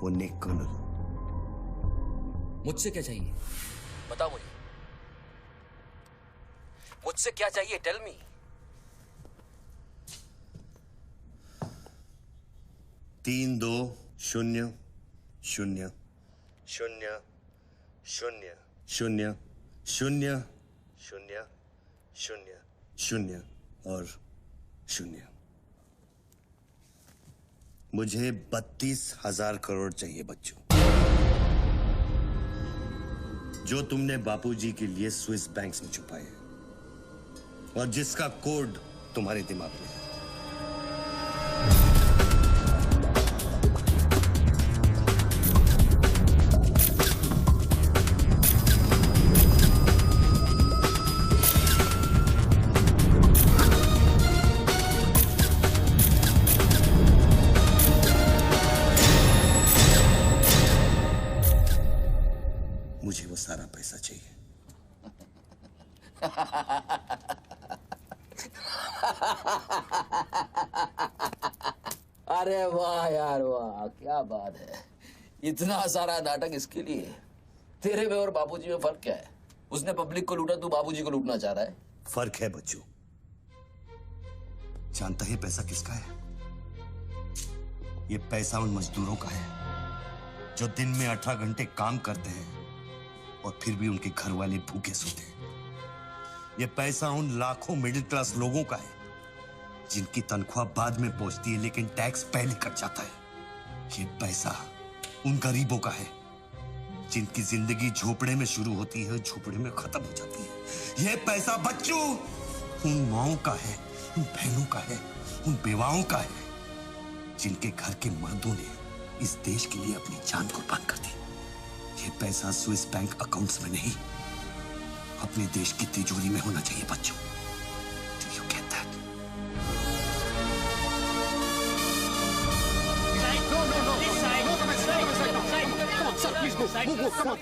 वो नेक कर्नल। मुझसे क्या चाहिए बताओ मुझे। मुझसे क्या चाहिए, टेल मी। तीन 2 0 0 0 0 0 0 0 0 0 और 0। मुझे 32,000 करोड़ चाहिए बच्चों, जो तुमने बापूजी के लिए स्विस बैंक्स में छुपाए हैं और जिसका कोड तुम्हारे दिमाग में है। मुझे वो सारा पैसा चाहिए। अरे वाह यार वाह, क्या बात है। इतना सारा नाटक इसके लिए? तेरे में और बापूजी में फर्क क्या है? उसने पब्लिक को लूटा, तू बापूजी को लूटना चाह रहा है। फर्क है बच्चू। जानता है पैसा किसका है? ये पैसा उन मजदूरों का है जो दिन में 18 घंटे काम करते हैं और फिर भी उनके घर वाले भूखे सोते हैं। ये पैसा उन लाखों मिडिल क्लास लोगों का है जिनकी तनख्वाह बाद में पहुंचती है लेकिन टैक्स पहले कट जाता है। ये पैसा उन गरीबों का है जिनकी जिंदगी झोपड़े में शुरू होती है, झोपड़े में खत्म हो जाती है। ये पैसा बच्चों उन माओं का है, उन बहनों का है, उन बेवाओं का है जिनके घर के मर्दों ने इस देश के लिए अपनी जान कुर्बान कर दी। ये पैसा स्विस बैंक अकाउंट्स में नहीं, अपने देश की तिजोरी में होना चाहिए बच्चों। Do you get that?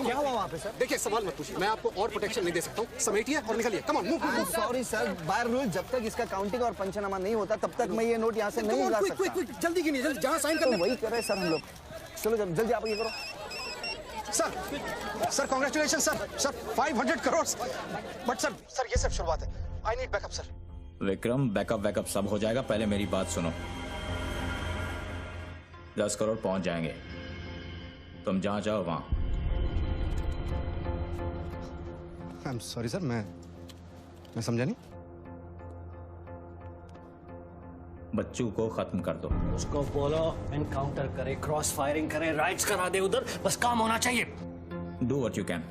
क्या हुआ वहाँ पे सर? देखिए सवाल मत पूछिए, मैं आपको और प्रोटेक्शन नहीं दे सकता हूँ। समेटिए और निकलिए। कम on move. Sorry sir, by rule जब तक इसका काउंटिंग और पंचनामा नहीं होता तब तक मैं ये नोट यहाँ से नहीं ला सकता। क्विक जल्दी गिनिए, जल्दी जहाँ साइन करना वही कर रहे सर हम लोग। चलो जल्दी आप ये करो। Sir congratulation sir 500 crore. But sir ये सब शुरुआत है। I need backup sir. Vikram, backup सब हो जाएगा, पहले मेरी बात सुनो। 10 करोड़ पहुंच जाएंगे, तुम जहां जाओ वहां। आई एम सॉरी सर, मैं समझा नहीं। बच्चू को खत्म कर दो। उसको बोलो एनकाउंटर करे, क्रॉस फायरिंग करे, राइट्स करा दे उधर, बस काम होना चाहिए। Do what you can,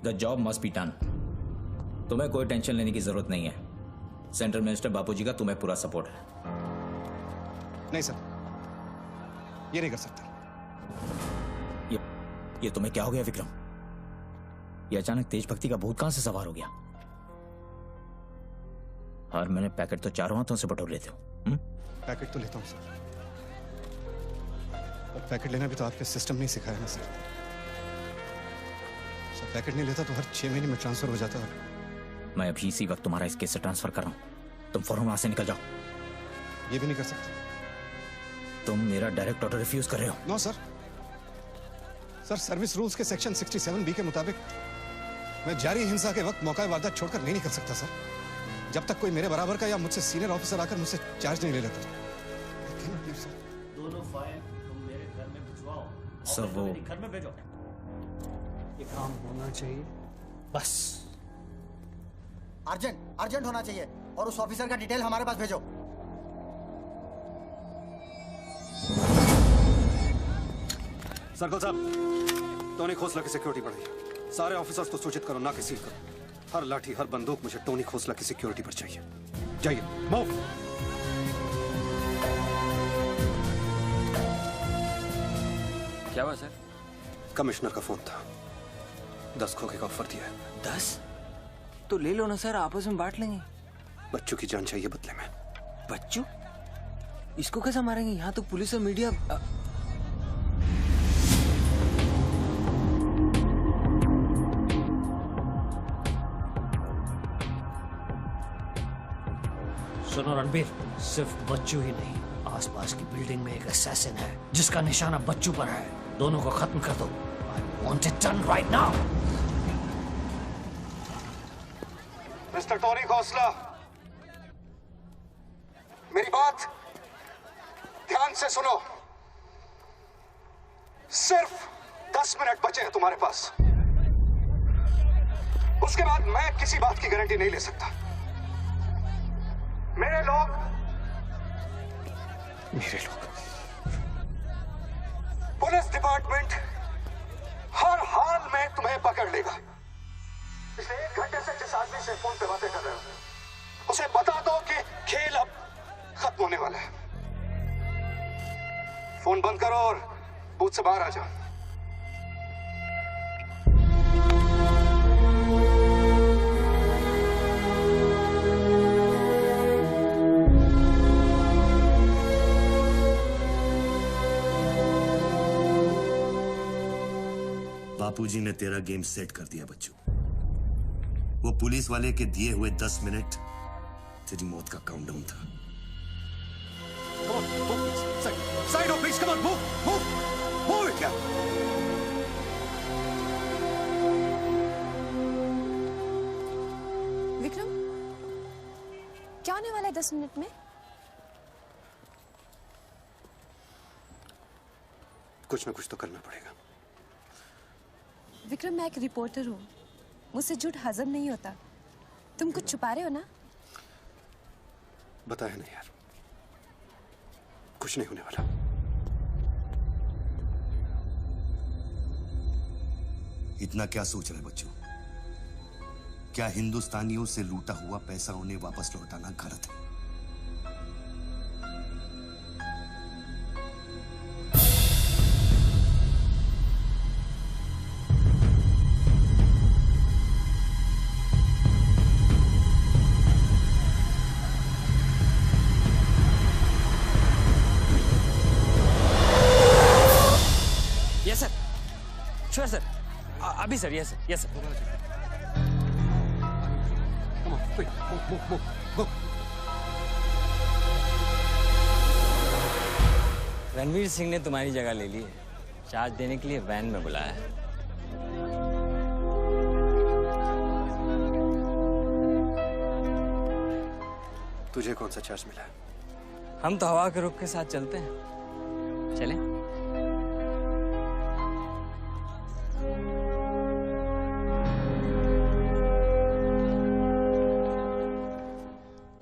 the job must be done. तुम्हें कोई टेंशन लेने की जरूरत नहीं है। सेंट्रल मिनिस्टर बापूजी का तुम्हें पूरा सपोर्ट है। नहीं सर, ये नहीं कर सकता। ये तुम्हें क्या हो गया विक्रम? ये अचानक तेज भक्ति का भूत कहां से सवार हो गया? हर महीने पैकेट तो चारों हाथों से बटोर लेते हो। पैकेट तो लेता हूं सर, और पैकेट लेना भी तो आपके सिस्टम नहीं सिखाया ना सर। पैकेट नहीं लेता तो हर 6 महीने में ट्रांसफर हो जाता है। मैं अभी इसी वक्त तुम्हारा इस केस से ट्रांसफर कर रहा हूं। तुम फौरन वहां से निकल जाओ। ये भी नहीं कर सकते। तुम मेरा डायरेक्ट ऑर्डर रिफ्यूज कर रहे हो। नो सर, सर्विस रूल्स के सेक्शन 67B के मुताबिक मैं जारी हिंसा के वक्त मौका वारदात छोड़कर नहीं निकल सकता सर, जब तक कोई मेरे बराबर का या मुझसे सीनियर ऑफिसर आकर मुझसे चार्ज नहीं ले लेता। दोनों फाइल तुम मेरे घर में भिजवाओ। सर वो घर में भेजो। ये काम होना चाहिए बस। अर्जेंट होना चाहिए, और उस ऑफिसर का डिटेल हमारे पास भेजो। सर्कल साहब, टोनी खोसला की सिक्योरिटी बढ़ाइए। सारे ऑफिसर्स को सूचित करो, ना कि सील करो। हर लाठी, हर बंदूक मुझे टोनी खोसला की सिक्योरिटी पर चाहिए। जाइए, मूव। क्या हुआ सर? कमिश्नर का फोन था, 10 खोखे का ऑफर दिया है। 10? तो ले लो ना सर, आपस में बांट लेंगे। बच्चों की जान चाहिए बदले में। बच्चू? इसको कैसे मारेंगे? यहाँ तो पुलिस और मीडिया। सुनो रणबीर, सिर्फ बच्चू ही नहीं, आसपास की बिल्डिंग में एक असैसिन है जिसका निशाना बच्चू पर है। दोनों को खत्म कर दो। I want it done right now. Mister Tony Khosla, मेरी बात ध्यान से सुनो। सिर्फ 10 मिनट बचे हैं तुम्हारे पास। उसके बाद मैं किसी बात की गारंटी नहीं ले सकता। मेरे लोग पुलिस डिपार्टमेंट हर हाल में तुम्हें पकड़ लेगा। पिछले 1 घंटे से जिस आदमी से फोन पे बातें कर रहे हो, उसे बता दो कि खेल अब खत्म होने वाला है। फोन बंद करो और बूथ से बाहर आ जाओ। बापूजी ने तेरा गेम सेट कर दिया बच्चू। वो पुलिस वाले के दिए हुए 10 मिनट तेरी मौत का काउंटडाउन था। Side off, please. Come on, move, move, move it, yeah. Vikram, क्या होने वाला है 10 मिनट में? कुछ ना कुछ तो करना पड़ेगा। विक्रम, मैं एक रिपोर्टर हूँ, मुझसे झूठ हजम नहीं होता। तुम कुछ छुपा रहे हो ना? बताया नहीं यार, कुछ नहीं होने वाला। इतना क्या सोच रहे बच्चों? क्या हिंदुस्तानियों से लूटा हुआ पैसा उन्हें वापस लौटाना गलत है? यस सर, श्योर सर, अभी sir, yes sir, yes sir. Come on, quick, move. Ranveer Singh ने तुम्हारी जगह ले ली है, चार्ज देने के लिए वैन में बुलाया है। तुझे कौन सा चार्ज मिला है? हम तो हवा के रुख के साथ चलते हैं, चलें?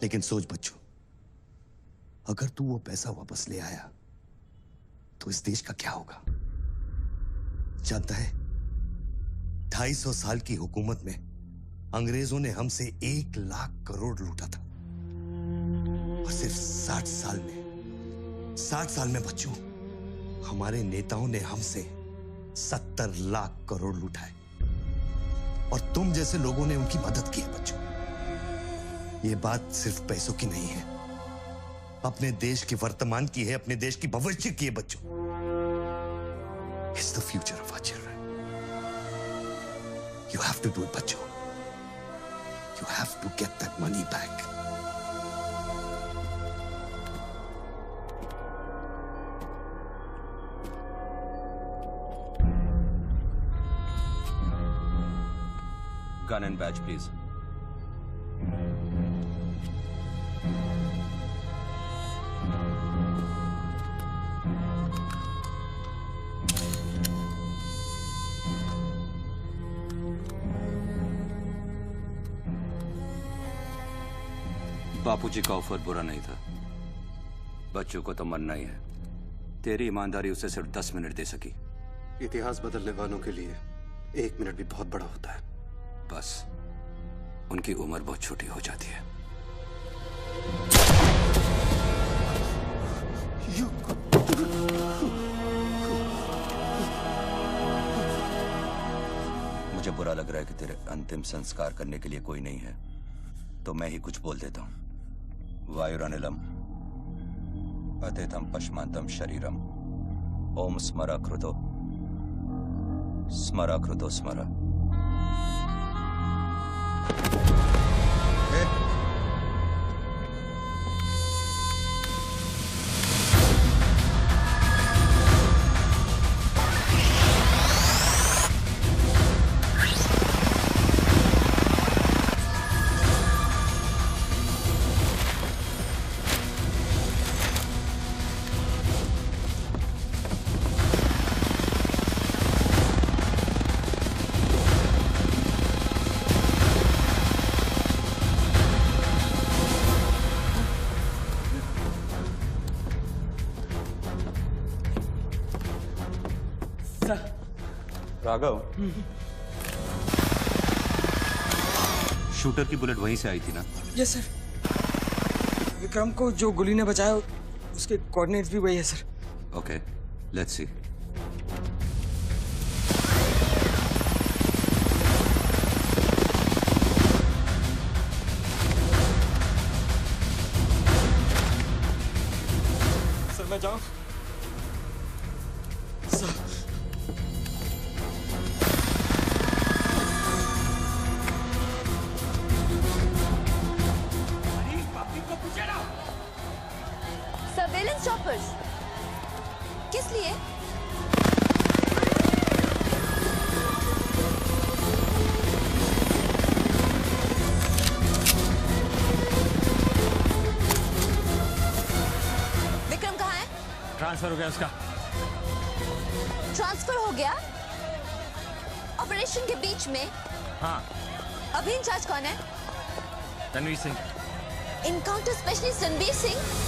लेकिन सोच बच्चों, अगर तू वो पैसा वापस ले आया तो इस देश का क्या होगा? जानता है, 250 साल की हुकूमत में अंग्रेजों ने हमसे 1 लाख करोड़ लूटा था और सिर्फ 60 साल में बच्चों, हमारे नेताओं ने हमसे 70 लाख करोड़ लूटा है और तुम जैसे लोगों ने उनकी मदद की है बच्चों। ये बात सिर्फ पैसों की नहीं है, अपने देश के वर्तमान की है, अपने देश की भविष्य की है बच्चों। It's the future of our children. You have to do it, बच्चों. You have to get that money back. Gun and badge, please. बापूजी का ऑफर बुरा नहीं था, बच्चों को तो मरना ही है। तेरी ईमानदारी उसे सिर्फ 10 मिनट दे सकी। इतिहास बदलने वालों के लिए 1 मिनट भी बहुत बड़ा होता है। बस उनकी उम्र बहुत छोटी हो जाती है। मुझे बुरा लग रहा है कि तेरे अंतिम संस्कार करने के लिए कोई नहीं है, तो मैं ही कुछ बोल देता हूं। वायुरनिलम अतिथम पश्मांतम शरीरम ओम स्मरा कृतो स्मरा। राघव, शूटर की बुलेट वहीं से आई थी ना? Yes sir. विक्रम को जो गोली ने बचाया उसके कोऑर्डिनेट्स भी वही है sir. Okay, let's see. Sir मैं जाऊं? सर सर्वेलेंस चॉपर्स किस लिए? विक्रम कहाँ है? ट्रांसफर हो गया उसका। ट्रांसफर हो गया? ऑपरेशन के बीच में? हाँ। अभी इंचार्ज कौन है? Ranveer Singh. Encounter specialist Ranveer Singh?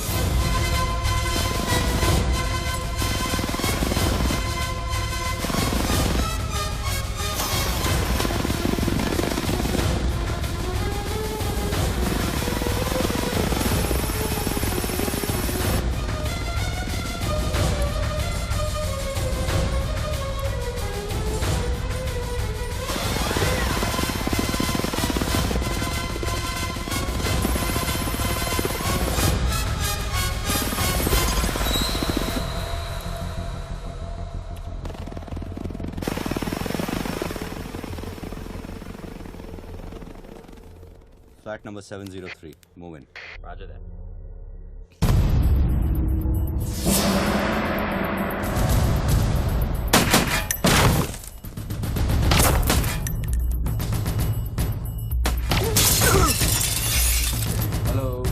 Flat number 703. Move in. Roger that. Hello.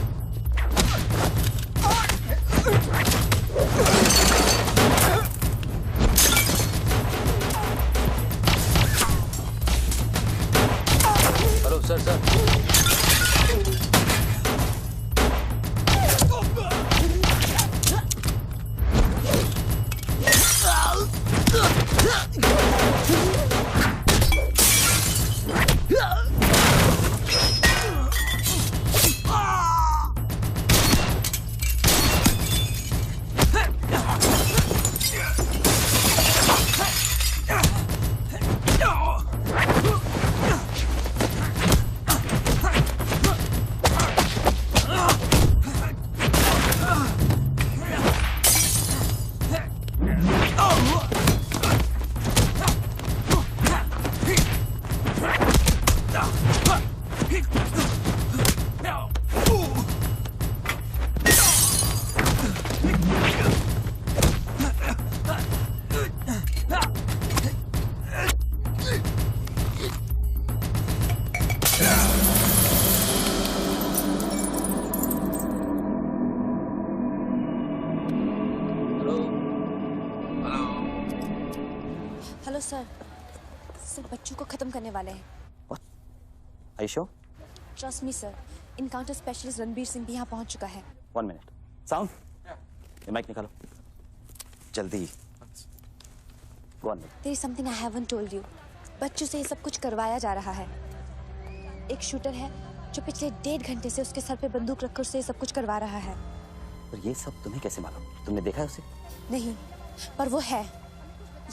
Hello sir sir. Hello sir. Sir बच्चों को खत्म करने वाले हैं। Are you sure? Trust me sir. Encounter specialist Ranbir Singh भी यहाँ पहुँच चुका है। 1 minute. Sound? ये माइक निकालो जल्दी। Go on. There is something I haven't told you. बच्चों से ये सब कुछ करवाया जा रहा है। एक शूटर है जो पिछले 1.5 घंटे से उसके सर पे बंदूक रखकर उससे ये सब कुछ करवा रहा है। और ये सब तुम्हें कैसे मालूम? तुमने देखा है उसे? नहीं, पर वो है।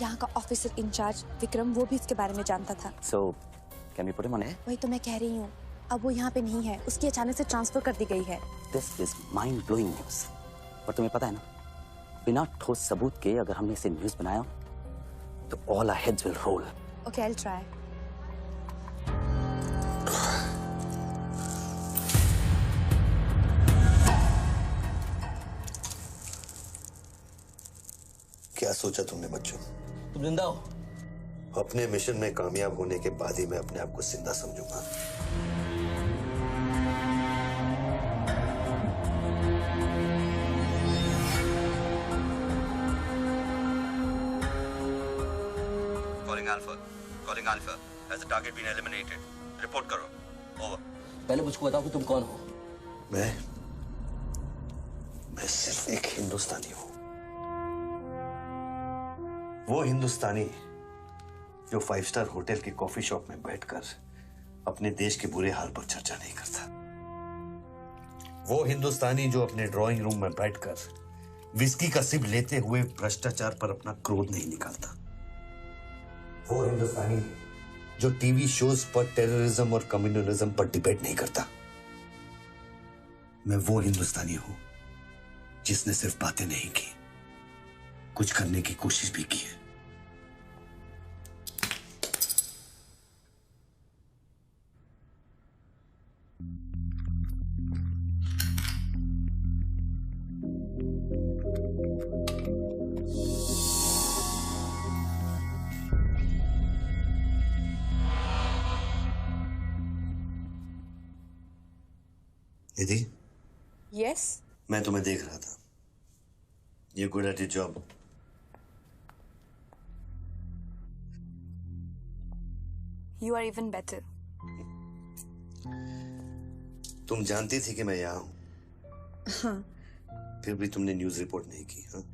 यहाँ का ऑफिसर इंचार्ज विक्रम, वो भी इसके बारे में जानता था। So, can we put him on air? वही तो मैं कह रही हूँ, अब वो यहाँ पे नहीं है, उसकी अचानक से ट्रांसफर कर दी गई है। This is mind-blowing news. पर तुम्हें पता है ना, बिना ठोस सबूत के अगर हमने इसे न्यूज़ बनाया तो all our heads will roll. Okay, I'll try. क्या सोचा तुमने बच्चों? तुम जिंदा हो? अपने मिशन में कामयाब होने के बाद ही मैं अपने आप को जिंदा समझूंगा। Calling Alpha. Has the target been eliminated? Report करो. Over. पहले मुझको बताओ कि तुम कौन हो? मैं सिर्फ एक हिंदुस्तानी हूं। वो हिंदुस्तानी जो 5 स्टार होटल के कॉफी शॉप में बैठकर अपने देश के बुरे हाल पर चर्चा नहीं करता। वो हिंदुस्तानी जो अपने ड्राइंग रूम में बैठकर विस्की का सिप लेते हुए भ्रष्टाचार पर अपना क्रोध नहीं निकालता। वो हिंदुस्तानी जो टीवी शोज पर टेररिज्म और कम्युनलिज्म पर डिबेट नहीं करता। मैं वो हिंदुस्तानी हूं जिसने सिर्फ बातें नहीं की, कुछ करने की कोशिश भी की है। निधि, Yes? मैं तुम्हें देख रहा था। You're good at your job. You are even better. तुम जानती थी कि मैं यहाँ हूं, हाँ, फिर भी तुमने न्यूज़ रिपोर्ट नहीं की। हाँ?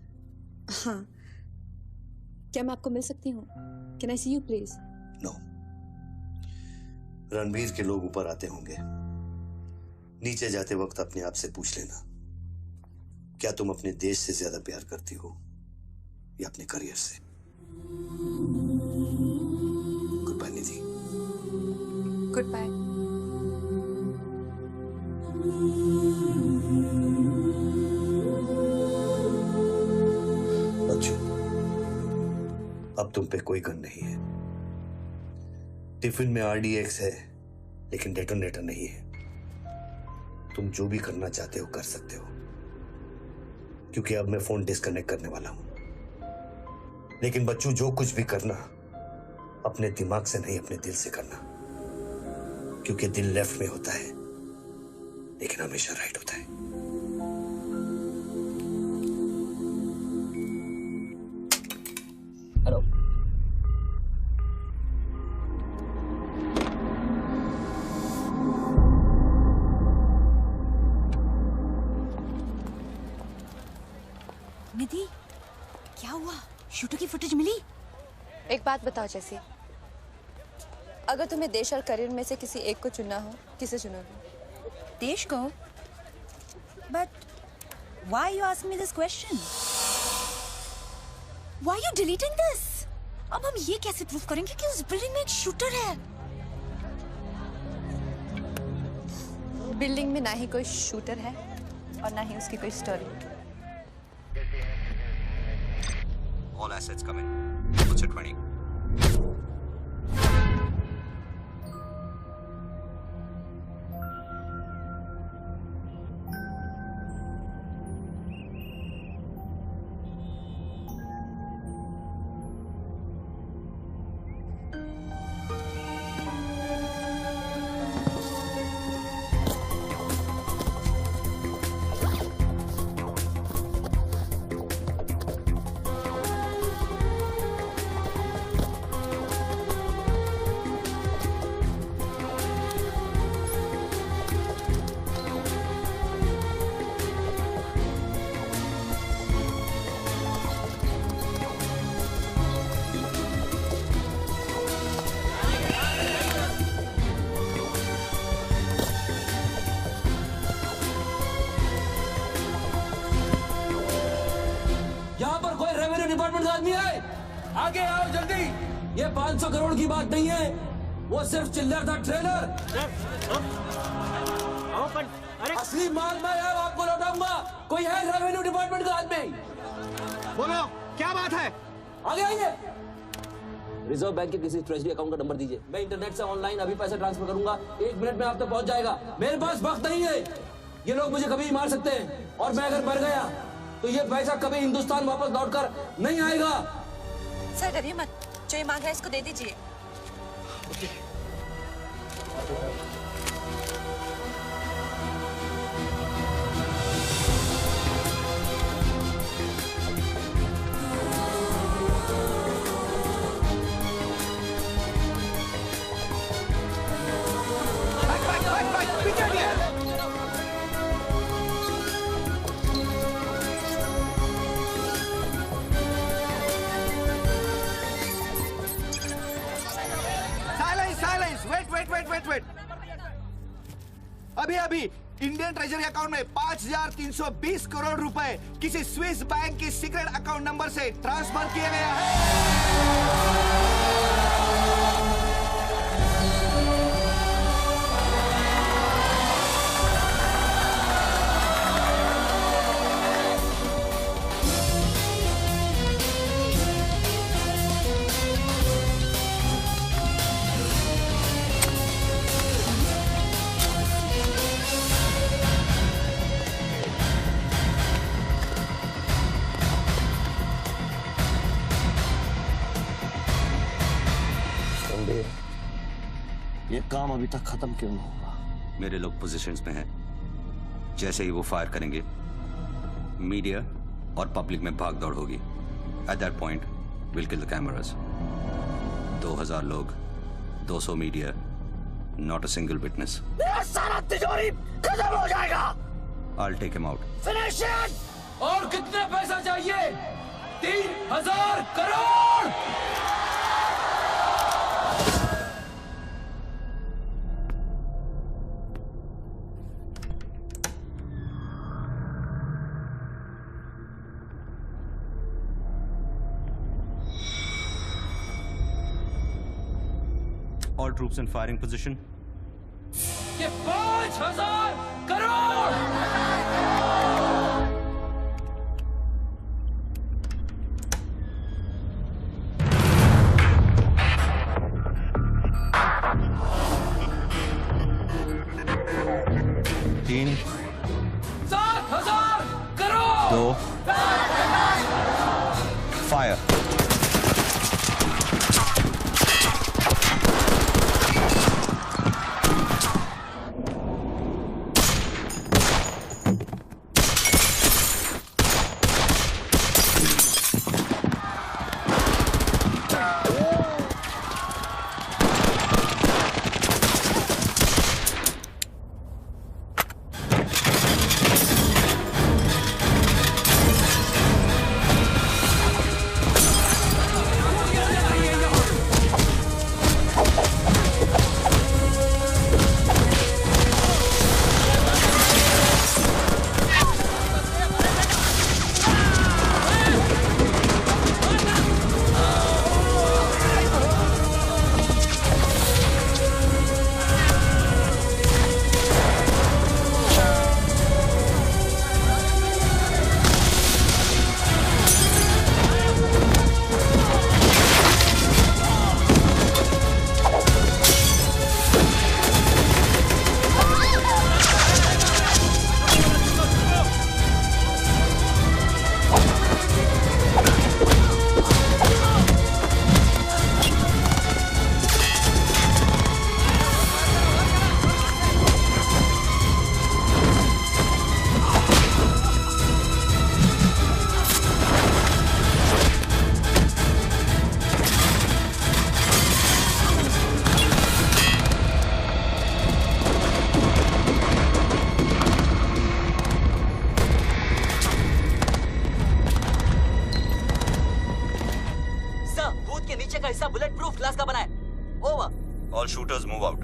हाँ। क्या मैं आपको मिल सकती हूँ? Can I see you, please? No. Ranbir के लोग ऊपर आते होंगे। नीचे जाते वक्त अपने आप से पूछ लेना, क्या तुम अपने देश से ज्यादा प्यार करती हो या अपने करियर से? Goodbye Nidhi. Goodbye. बच्चों, अब तुम पे कोई गन नहीं है। टिफिन में RDX है, लेकिन डेटोनेटर नहीं है। तुम जो भी करना चाहते हो कर सकते हो, क्योंकि अब मैं फोन डिस्कनेक्ट करने वाला हूं। लेकिन बच्चों, जो कुछ भी करना अपने दिमाग से नहीं, अपने दिल से करना, क्योंकि दिल लेफ्ट में होता है लेकिन हमेशा राइट होता है। हेलो। निधि, क्या हुआ? शूटर की फुटेज मिली? एक बात बताओ जैसी, अगर तुम्हें देश और करियर में से किसी एक को चुनना हो, किसे चुनोगे? देश को? But why you ask me this question? Why you deleting this? अब हम ये कैसे प्रूव करेंगे कि उस बिल्डिंग में एक शूटर है? बिल्डिंग में ना ही कोई शूटर है और ना ही उसकी कोई story. All assets come in. What's your 20? आगे आओ जल्दी। ये 500 करोड़ की बात नहीं है, वो सिर्फ चिल्लर था, ट्रेलर। असली माल मैं आपको लौटाऊंगा। कोई है रेवेन्यू डिपार्टमेंट का आदमी? बोलो क्या बात है? आगे आइए। रिजर्व बैंक के किसी ट्रेजरी अकाउंट का नंबर दीजिए, मैं इंटरनेट से ऑनलाइन अभी पैसा ट्रांसफर करूंगा, 1 मिनट में आप तक पहुंच जाएगा। मेरे पास वक्त नहीं है, ये लोग मुझे कभी मार सकते हैं, और मैं अगर मर गया तो ये पैसा कभी हिंदुस्तान वापस लौटकर नहीं आएगा। सर डरिए मत, जो ये मांग रहा है इसको दे दीजिए। वेट। अभी इंडियन ट्रेजरी अकाउंट में 5,320 करोड़ रुपए किसी स्विस बैंक के सीक्रेट अकाउंट नंबर से ट्रांसफर किए गए हैं। ये काम अभी तक खत्म क्यों नहीं हुआ? मेरे लोग पोजीशंस में हैं। जैसे ही वो फायर करेंगे, मीडिया और पब्लिक में भाग दौड़ होगी। At that point will kill the cameras. 2000 लोग, 200 media, not a single witness. सारा तिजोरी खत्म हो जाएगा। I'll take him out. Finish it. और कितने पैसा चाहिए? 3000 crore. All troops in firing position. ये 5000 करोड़। तीन, 7000 crore. 2 fire. All shooters move out.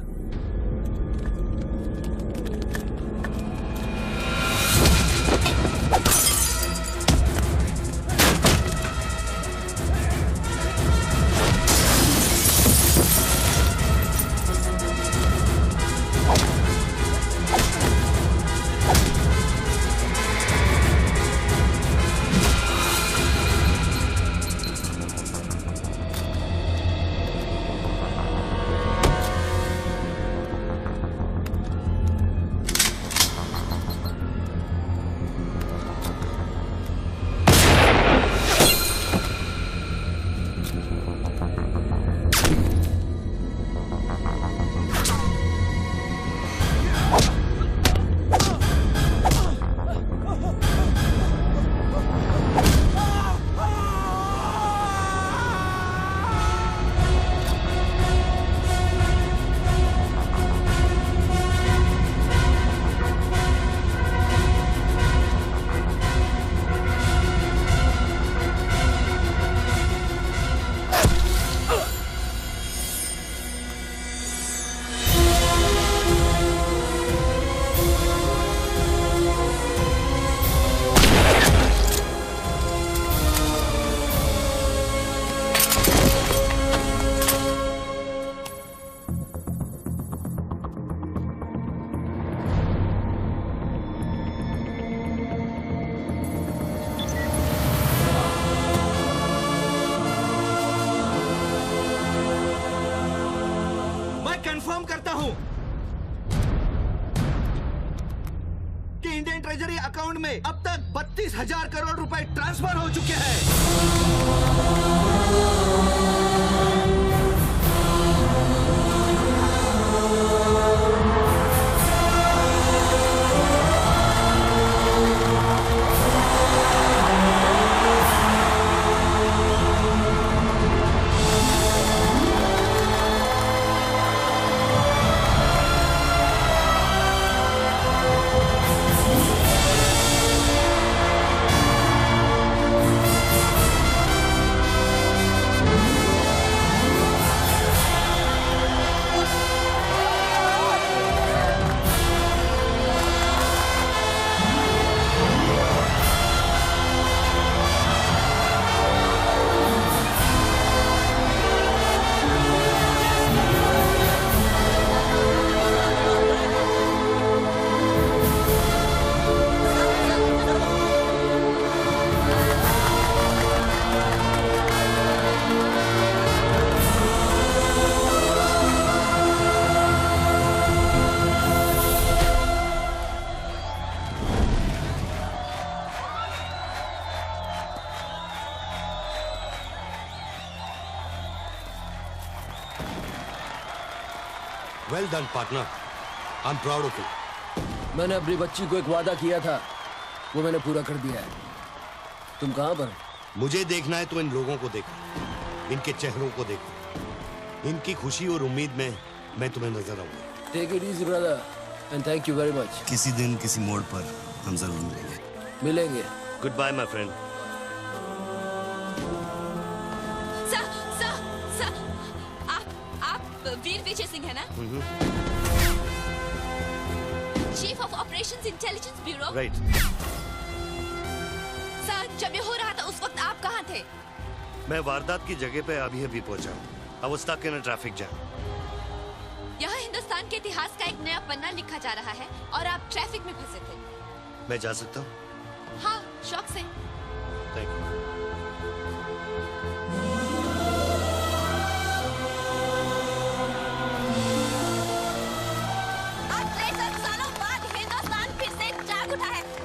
Confirm करता हूं कि इंडियन ट्रेजरी अकाउंट में अब तक 32,000 करोड़ रुपए ट्रांसफर हो चुके हैं। Well done, partner. I'm proud of you. मैंने अपनी बच्ची को एक वादा किया था, वो मैंने पूरा कर दिया है। तुम कहाँ पर? मुझे देखना है तो इन लोगों को देखो, इनके चेहरों को देखो, इनकी खुशी और उम्मीद में मैं तुम्हें नजर आऊंगा। Take it easy, brother, and thank you very much. किसी दिन किसी मोड़ पर हम जरूर मिलेंगे। Goodbye, my friend. वीर विजय सिंह है ना? Chief of operations intelligence bureau. Right. Sir, जब ये हो रहा था उस वक्त आप कहाँ थे? मैं वारदात की जगह पे अभी पहुंचा हूँ। I was stuck in a traffic jam. यहाँ हिंदुस्तान के इतिहास का एक नया पन्ना लिखा जा रहा है और आप ट्रैफिक में फंसे थे। मैं जा सकता हूँ? हाँ, शौक से। Thank you.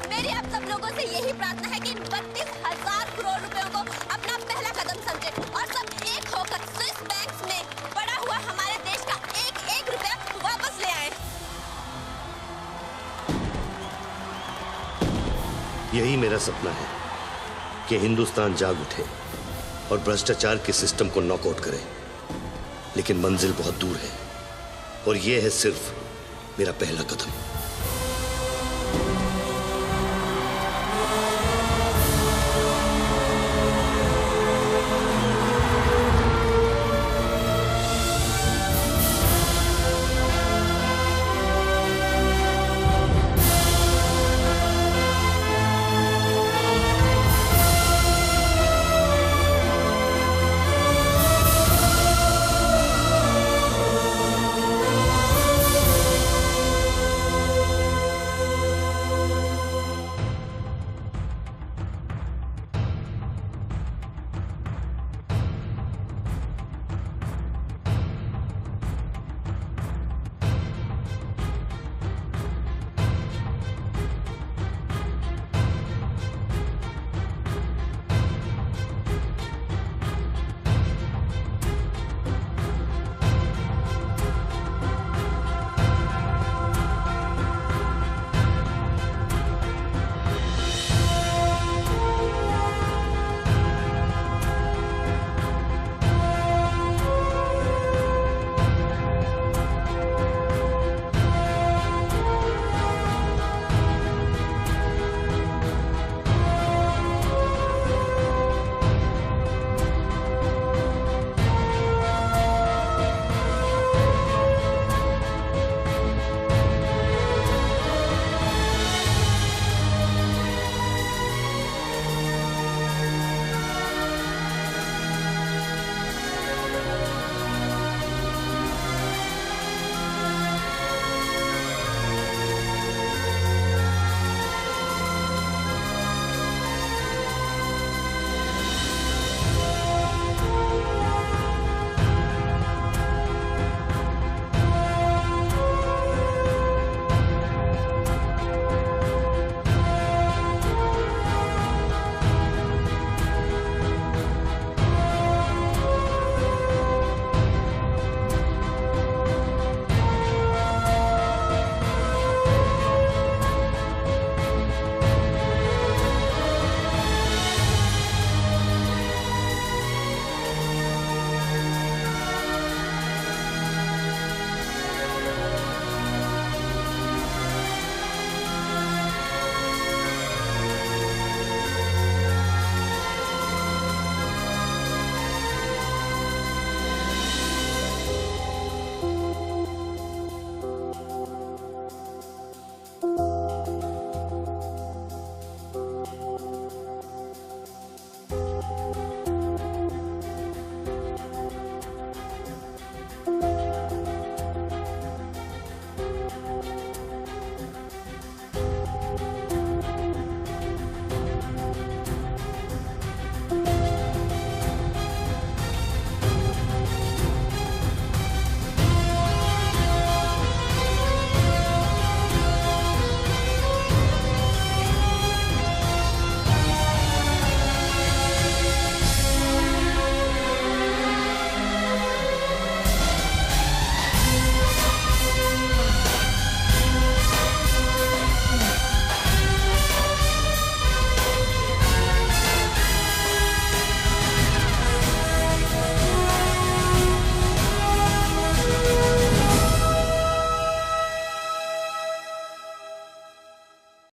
मेरी आप सब लोगों से यही प्रार्थना है कि इन 32,000 करोड़ रुपयों को अपना पहला कदम समझे और सब एक होकर स्विस बैंक्स में पड़ा हुआ हमारे देश का एक रुपया वापस ले आए। यही मेरा सपना है कि हिंदुस्तान जाग उठे और भ्रष्टाचार के सिस्टम को नॉकआउट करे, लेकिन मंजिल बहुत दूर है और यह है सिर्फ मेरा पहला कदम।